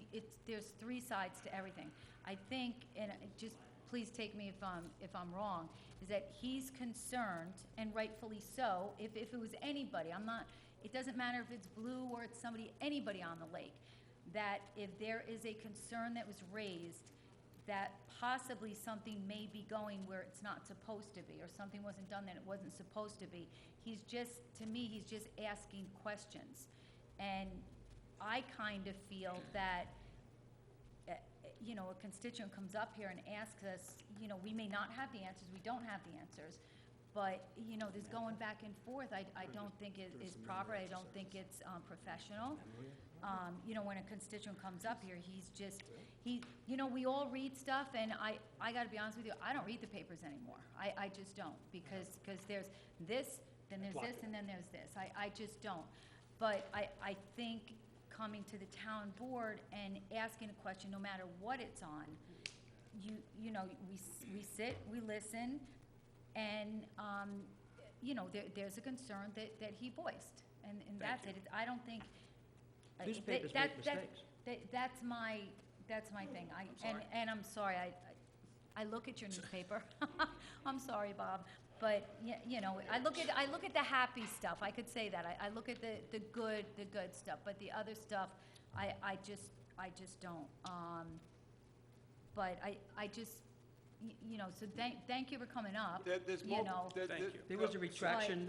there's three sides to everything. I think, and just please take me if I'm wrong, is that he's concerned, and rightfully so, if it was anybody, it doesn't matter if it's Blue or it's anybody on the lake, that if there is a concern that was raised, that possibly something may be going where it's not supposed to be, or something wasn't done that it wasn't supposed to be. To me, he's just asking questions. And I kind of feel that, a constituent comes up here and asks us, we may not have the answers, we don't have the answers, but, this going back and forth, I don't think is proper, I don't think it's professional. When a constituent comes up here, we all read stuff, and I gotta be honest with you, I don't read the papers anymore. I just don't, because there's this, then there's this, and then there's this. I just don't. But I think coming to the town board and asking a question, no matter what it's on, we sit, we listen, and, there's a concern that he voiced, and that's it. I don't think.
Newspapers
that-
make
that-
mistakes.
That's my thing. And I'm sorry, I look at your newspaper. I'm sorry, Bob, but, I look at the happy stuff. I could say that. I look at the good stuff, but the other stuff, I just don't. But I just, so thank you for coming up,
There's
you
more-
know.
Thank you.
There was a retraction,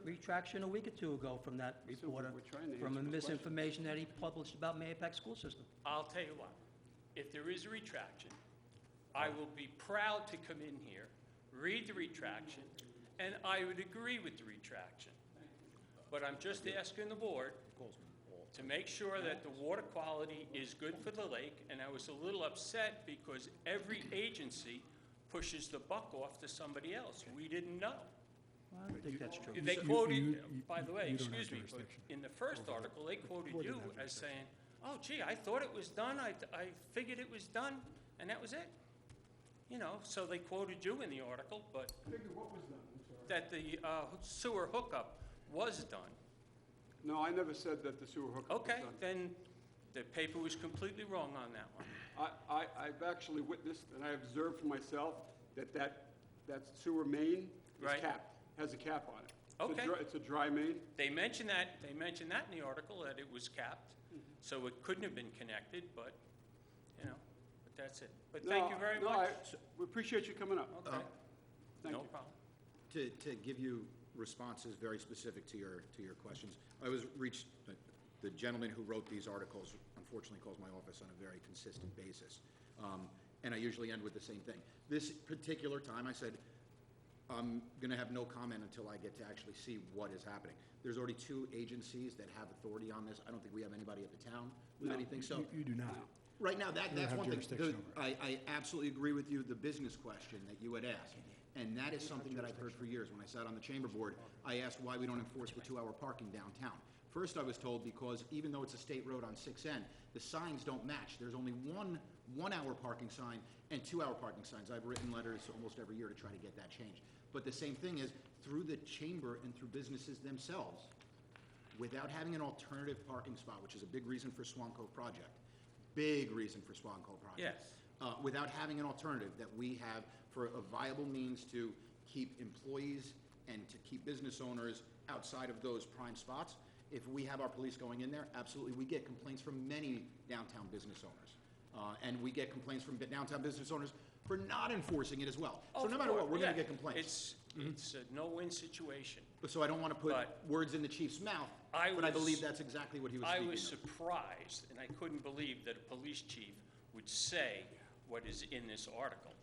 retraction a week or two ago from that
So
reporter,
we're trying to
from a
answer the question.
misinformation that he published about Mahopac school system.
I'll tell you what, if there is a retraction, I will be proud to come in here, read the retraction, and I would agree with the retraction. But I'm just asking the board to make sure that the water quality is good for the lake, and I was a little upset because every agency pushes the buck off to somebody else. We didn't know.
I don't think that's true.
They quoted, by the way, excuse me, but in the first article, they quoted you as saying, oh gee, I thought it was done, I figured it was done, and that was it. So they quoted you in the article, but
What was done? I'm sorry.
that the sewer hookup was done.
No, I never said that the sewer hookup was
Okay,
done.
then the paper was completely wrong on that one.
I've actually witnessed, and I observed for myself, that sewer main is
Right.
capped, has a cap on it.
Okay.
It's a dry main.
They mentioned that in the article, that it was capped, so it couldn't have been connected, but, that's it. But thank you very
No,
much.
we appreciate you coming up.
Okay,
Thank
no
you.
problem.
To give you responses very specific to your questions, I was reached, the gentleman who wrote these articles unfortunately calls my office on a very consistent basis. And I usually end with the same thing. This particular time, I said, I'm going to have no comment until I get to actually see what is happening. There's already 2 agencies that have authority on this. I don't think we have anybody at the town with
No,
anything, so.
You do not.
Right now, that's
have
one thing.
jurisdiction
I absolutely agree with you, the business question that you had asked. And that is something that I've heard for years. When I sat on the chamber board, I asked why we don't enforce the 2-hour parking downtown. First, I was told because even though it's a state road on 6N, the signs don't match. There's only one-hour parking sign and 2-hour parking signs. I've written letters almost every year to try to get that changed. But the same thing is, through the chamber and through businesses themselves, without having an alternative parking spot, which is a big reason for Swan Cove project, big reason for Swan Cove project.
Yes.
Without having an alternative that we have for a viable means to keep employees and to keep business owners outside of those prime spots, if we have our police going in there, absolutely, we get complaints from many downtown business owners. And we get complaints from downtown business owners for not enforcing it as well. So no matter what, we're gonna get complaints.
It's a no-win situation.
So I don't wanna put
But-
words in the chief's mouth,
I
but I
was-
believe that's exactly what he was
I
speaking
was
of.
surprised, and I couldn't believe that a police chief would say what is in this article.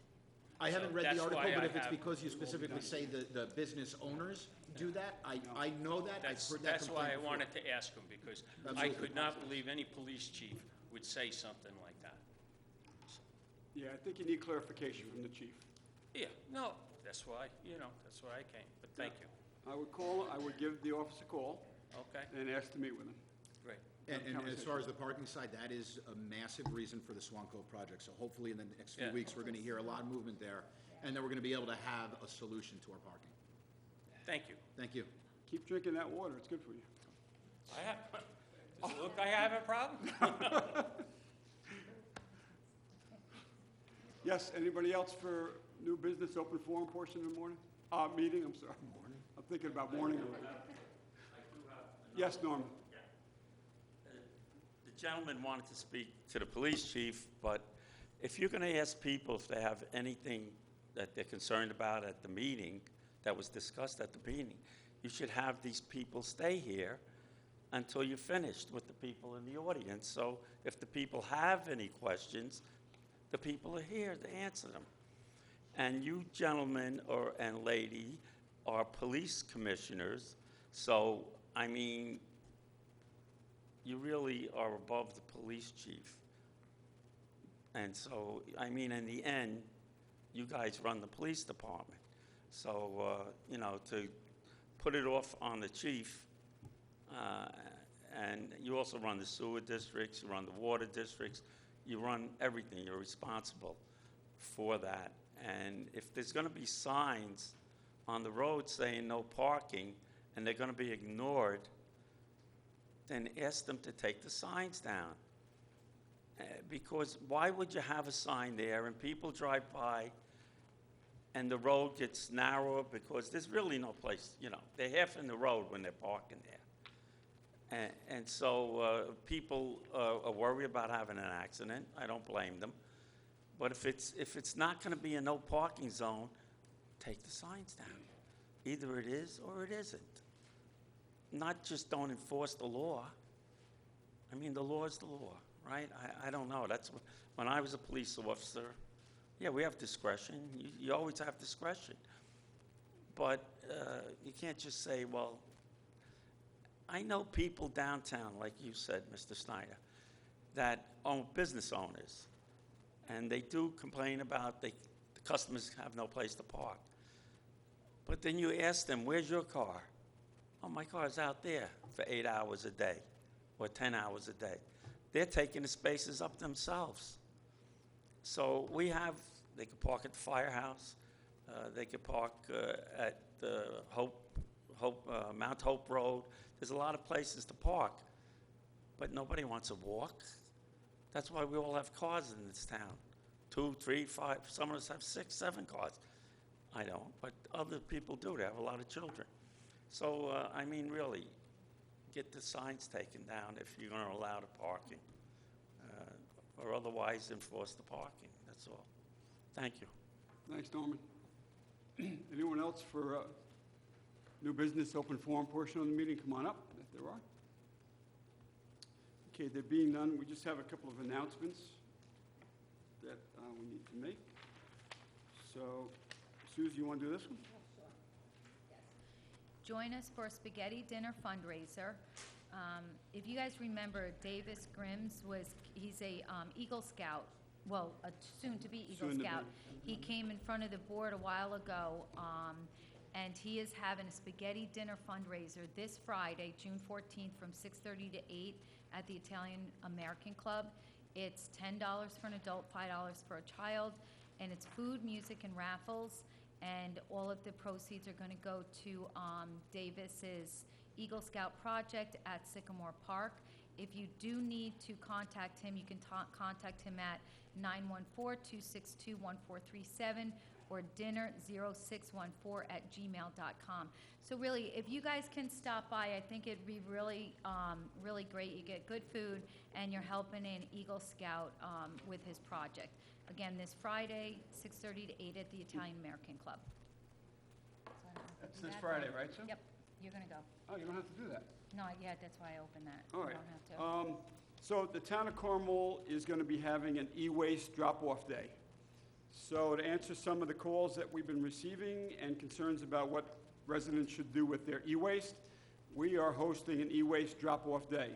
I haven't
So
read
that's
the article,
why
but
I
if it's
have-
because you specifically say the business owners do that, I know that, I've heard that
That's why I
complaint before.
wanted to ask him, because I
Absolutely.
could not believe any police chief would say something like that.
Yeah, I think you need clarification from the chief.
Yeah, no, that's why, that's why I came, but thank you.
I would give the officer a call
Okay,
and ask to meet with him.
great.
And as far as the parking side, that is a massive reason for the Swan Cove project. So hopefully in the next few
Yeah.
weeks, we're gonna hear a lot of movement there, and then we're gonna be able to have a solution to our parking.
Thank you.
Thank you.
Keep drinking that water, it's good for you.
I have, does it look like I have a problem?
Yes, anybody else for new business open forum portion of the morning? Meeting, I'm sorry. Morning. I'm thinking about morning already. Yes, Norman?
The gentleman wanted to speak to the police chief, but if you're going to ask people if they have anything that they're concerned about at the meeting, that was discussed at the meeting, you should have these people stay here until you're finished with the people in the audience. So if the people have any questions, the people are here to answer them. And you gentlemen and lady are police commissioners, so, I mean, you really are above the police chief. And so, I mean, in the end, you guys run the police department. So, to put it off on the chief, and you also run the sewer districts, you run the water districts, you run everything, you're responsible for that. And if there's gonna be signs on the road saying no parking, and they're gonna be ignored, then ask them to take the signs down. Because why would you have a sign there and people drive by and the road gets narrower because there's really no place, they're half in the road when they're parking there. And so people are worried about having an accident. I don't blame them. But if it's not going to be a no parking zone, take the signs down. Either it is or it isn't. Not just don't enforce the law. I mean, the law is the law, right? I don't know. That's when I was a police officer. Yeah, we have discretion. You always have discretion. But you can't just say, well, I know people downtown, like you said, Mr. Snyder, that own business owners. And they do complain about the customers have no place to park. But then you ask them, where's your car? Oh, my car's out there for 8 hours a day or 10 hours a day. They're taking the spaces up themselves. So they could park at the firehouse. They could park at Mount Hope Road. There's a lot of places to park, but nobody wants to walk. That's why we all have cars in this town. 2, 3, 5, some of us have 6, 7 cars. I don't, but other people do. They have a lot of children. So, I mean, really, get the signs taken down if you're going to allow the parking. or otherwise enforce the parking, that's all. Thank you.
Thanks, Norman. Anyone else for new business, open forum portion of the meeting? Come on up, if there are. Okay, there being none, we just have a couple of announcements that we need to make. So, Susie, you want to do this one?
Join us for a spaghetti dinner fundraiser. If you guys remember, Davis Grims he's a Eagle Scout, well, a soon-to-be Eagle
Soon to be.
Scout. He came in front of the board a while ago, and he is having a spaghetti dinner fundraiser this Friday, June 14th, from 6:30 to 8 at the Italian American Club. It's $10 for an adult, $5 for a child, and it's food, music, and raffles. And all of the proceeds are going to go to Davis's Eagle Scout project at Sycamore Park. If you do need to contact him, you can contact him at 914-262-1437 or dinner0614@gmail.com. So really, if you guys can stop by, I think it'd be really, really great. You get good food, and you're helping an Eagle Scout with his project. Again, this Friday, 6:30 to 8 at the Italian American Club. So I don't have to
That's
do
this
that,
Friday,
but-
right, Sue?
Yep, you're going to go.
Oh, you don't have to do that.
No, yeah, that's why I opened that.
All
You
right.
don't have to.
So the town of Carmel is going to be having an e-waste drop-off day. So to answer some of the calls that we've been receiving and concerns about what residents should do with their e-waste, we are hosting an e-waste drop-off day.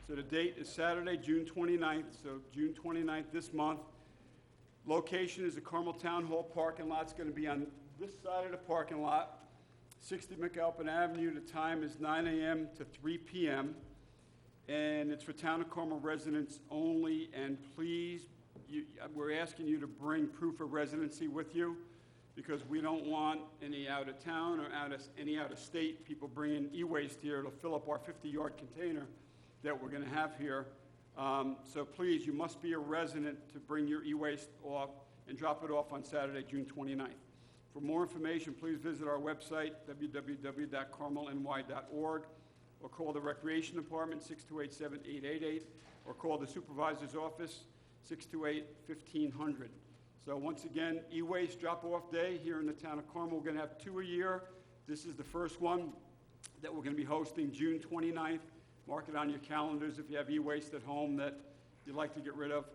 So the date is Saturday, June 29th, so June 29th this month. Location is the Carmel Town Hall parking lot. It's going to be on this side of the parking lot, 60 McAlpin Avenue. The time is 9 a.m. to 3 p.m. And it's for Town of Carmel residents only. And please, we're asking you to bring proof of residency with you, because we don't want any out-of-town or any out-of-state people bringing e-waste here to fill up our 50-yard container that we're going to have here. So please, you must be a resident to bring your e-waste off and drop it off on Saturday, June 29th. For more information, please visit our website, www.carmelny.org, or call the Recreation Department, 628-7888, or call the Supervisor's Office, 628-1500. So once again, e-waste drop-off day here in the town of Carmel. We're going to have 2 a year. This is the first one that we're going to be hosting June 29th. Mark it on your calendars if you have e-waste at home that you'd like to get rid of,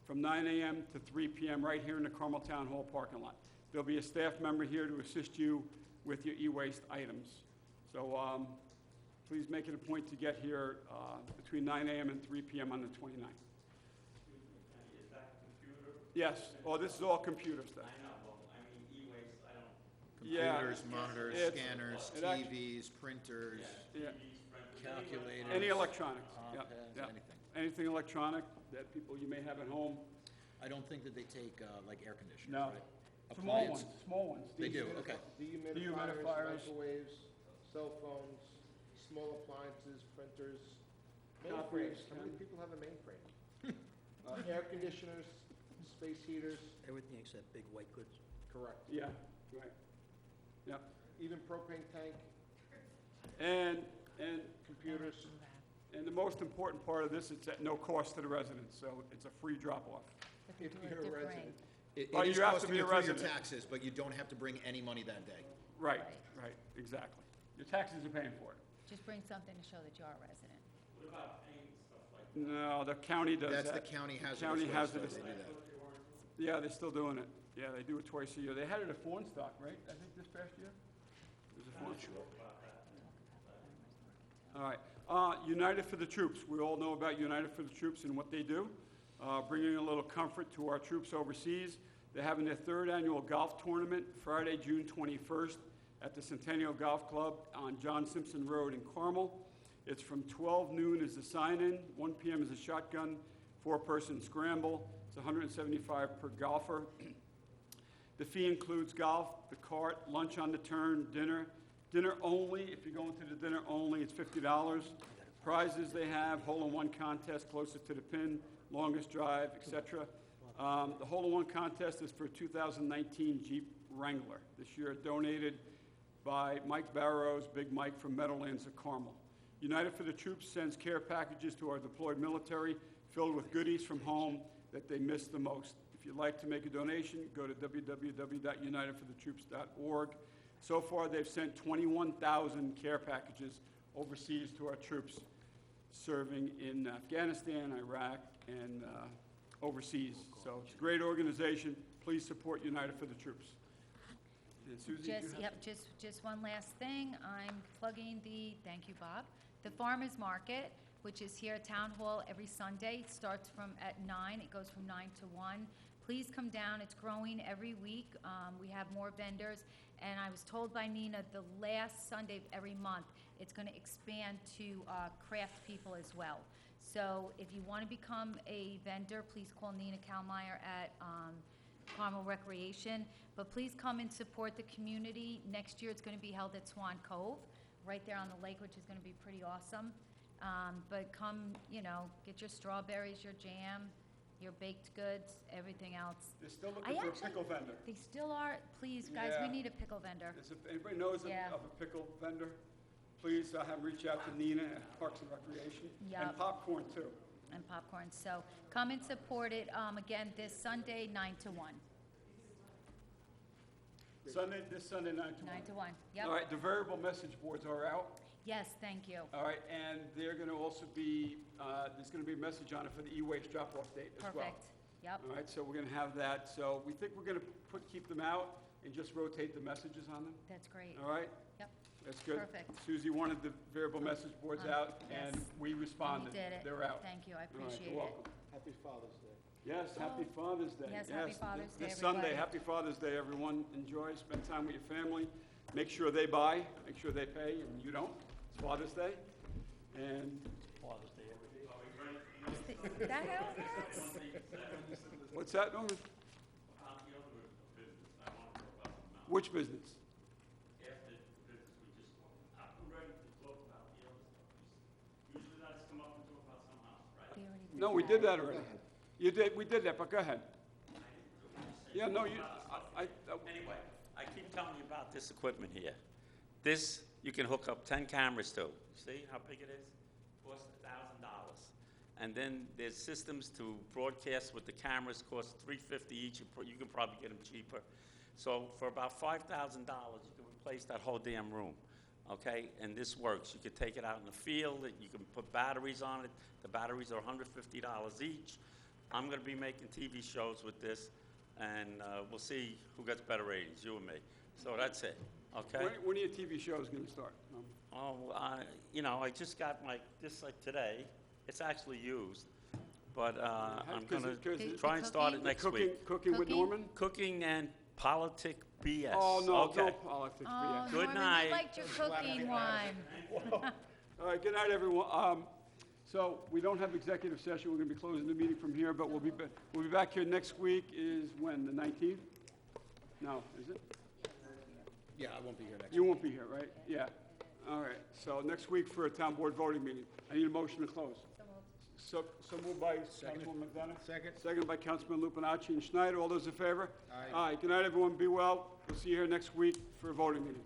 from 9 a.m. to 3 p.m. right here in the Carmel Town Hall parking lot. There'll be a staff member here to assist you with your e-waste items. So please make it a point to get here between 9 a.m. and 3 p.m. on the 29th.
Is that computer?
Yes. Oh, this is all computer stuff.
I know, but I mean, e-waste, I don't.
Yeah.
Computers, monitors,
It's-
scanners,
it act-
TVs, printers,
Yeah.
calculators.
Any electronics. Yeah,
iPads,
yeah.
anything.
Anything electronic that people you may have at home.
I don't think that they take, like, air conditioners,
No.
right?
Small
Appliance.
ones, small ones.
They
These-
do, okay.
Dehumidifiers,
Dehumidifiers.
microwaves, cell phones, small appliances, printers,
Copiers.
mainframes. How many people have a mainframe? Air conditioners, space heaters,
Everything except big white goods.
correct.
Yeah, right. Yeah.
Even propane tank,
And
computers.
And the most important part of this, it's at no cost to the residents, so it's a free drop-off.
If you
If
do it
you're a
different.
resident.
Well,
It is
you have to
costing
be
you
a
through your
resident.
taxes, but you don't have to bring any money that day.
Right,
Right.
right, exactly. Your taxes are paying for it.
Just bring something to show that you are a resident.
What about paint and stuff like
No, the county does that.
That's the county hazardous
County
waste,
hazardous.
they do that.
Yeah, they're still doing it. Yeah, they do it twice a year. They had it at Fawn Stock, right? I think this past year? There's a Fawn Stock. All right. United for the Troops. We all know about United for the Troops and what they do, bringing a little comfort to our troops overseas. They're having their third annual golf tournament Friday, June 21st at the Centennial Golf Club on John Simpson Road in Carmel. It's from 12 noon is the sign-in, 1 p.m. is a shotgun, 4-person scramble. It's $175 per golfer. The fee includes golf, the cart, lunch on the turn, dinner. Dinner only, if you're going to the dinner only, it's $50. Prizes they have, hole-in-one contest closest to the pin, longest drive, etc. The hole-in-one contest is for 2019 Jeep Wrangler. This year donated by Mike Barrows, Big Mike from Meadowlands of Carmel. United for the Troops sends care packages to our deployed military filled with goodies from home that they miss the most. If you'd like to make a donation, go to www.unitedforthetroops.org. So far, they've sent 21,000 care packages overseas to our troops serving in Afghanistan, Iraq, and overseas. So it's a great organization. Please support United for the Troops. And Susie, you
Just,
have-
yep, just one last thing. I'm plugging thank you, Bob, the Farmers Market, which is here at Town Hall every Sunday. It starts at 9, it goes from 9 to 1. Please come down, it's growing every week. We have more vendors, and I was told by Nina the last Sunday of every month, it's gonna expand to craft people as well. So if you wanna become a vendor, please call Nina Kalmeyer at Carmel Recreation. But please come and support the community. Next year, it's going to be held at Swan Cove, right there on the lake, which is going to be pretty awesome. But come, get your strawberries, your jam, your baked goods, everything else.
They're still looking for a pickle vendor.
They still are. Please, guys, we
Yeah.
need a pickle vendor.
If anybody knows
Yeah.
of a pickle vendor, please have them reach out to Nina at Parks and Recreation.
Yup.
And popcorn, too.
And popcorn. So come and support it, again, this Sunday, 9 to 1.
This Sunday, 9 to 1.
9 to 1, yep.
All right, the variable message boards are out.
Yes, thank you.
All right, and they're going to also be, there's going to be a message on it for the e-waste drop-off date as well.
Perfect. Yep.
All right, so we're going to have that. So we think we're going to keep them out and just rotate the messages on them.
That's great.
All right?
Yep.
That's good.
Perfect.
Susie wanted the variable message boards out, and
yes.
we responded.
We did it.
They're out.
Thank you, I
All right,
appreciate
you're
it.
welcome.
Happy Father's Day.
Yes, happy Father's Day.
Yes, happy Father's Day,
This Sunday,
everybody.
happy Father's Day, everyone. Enjoy, spend time with your family. Make sure they buy, make sure they pay, and you don't. It's Father's Day. And
Is that how it works?
what's that, Norman? Which business?
After the business we just talked about. I'm ready to talk about the other stuff. Usually let's come up and talk about something else, right?
We already did
No, we did that already. We did that, but go ahead. Yeah, no,
Anyway, I keep telling you about this equipment here. This, you can hook up 10 cameras to. See how big it is? Costs $1,000. And then there's systems to broadcast with the cameras, cost $350 each. You can probably get them cheaper. So for about $5,000, you can replace that whole damn room, okay? And this works. You could take it out in the field, and you can put batteries on it. The batteries are $150 each. I'm going to be making TV shows with this, and we'll see who gets better ratings, you and me. So that's it, okay?
When are your TV shows going to start?
Oh, I just got this like today. It's actually used, but I'm going to try and start it next week.
Cooking with
Cooking?
Norman?
Cooking and politic BS.
Oh, no,
Okay.
no politics,
Oh,
BS.
Good
Norman,
night.
we liked your cooking one.
All right, good night, everyone. So we don't have executive session. We're going to be closing the meeting from here, but we'll be back here next week is when, the 19th? No, is it?
Yeah, I won't be here next
You won't be here, right? Yeah. All right, so next week for a town board voting meeting. I need a motion to close. So moved by Councilwoman McDonough.
Second.
Second by Councilman Lupinacci and Schneider. All those in favor?
Aye.
Good night, everyone. Be well. We'll see you here next week for a voting meeting.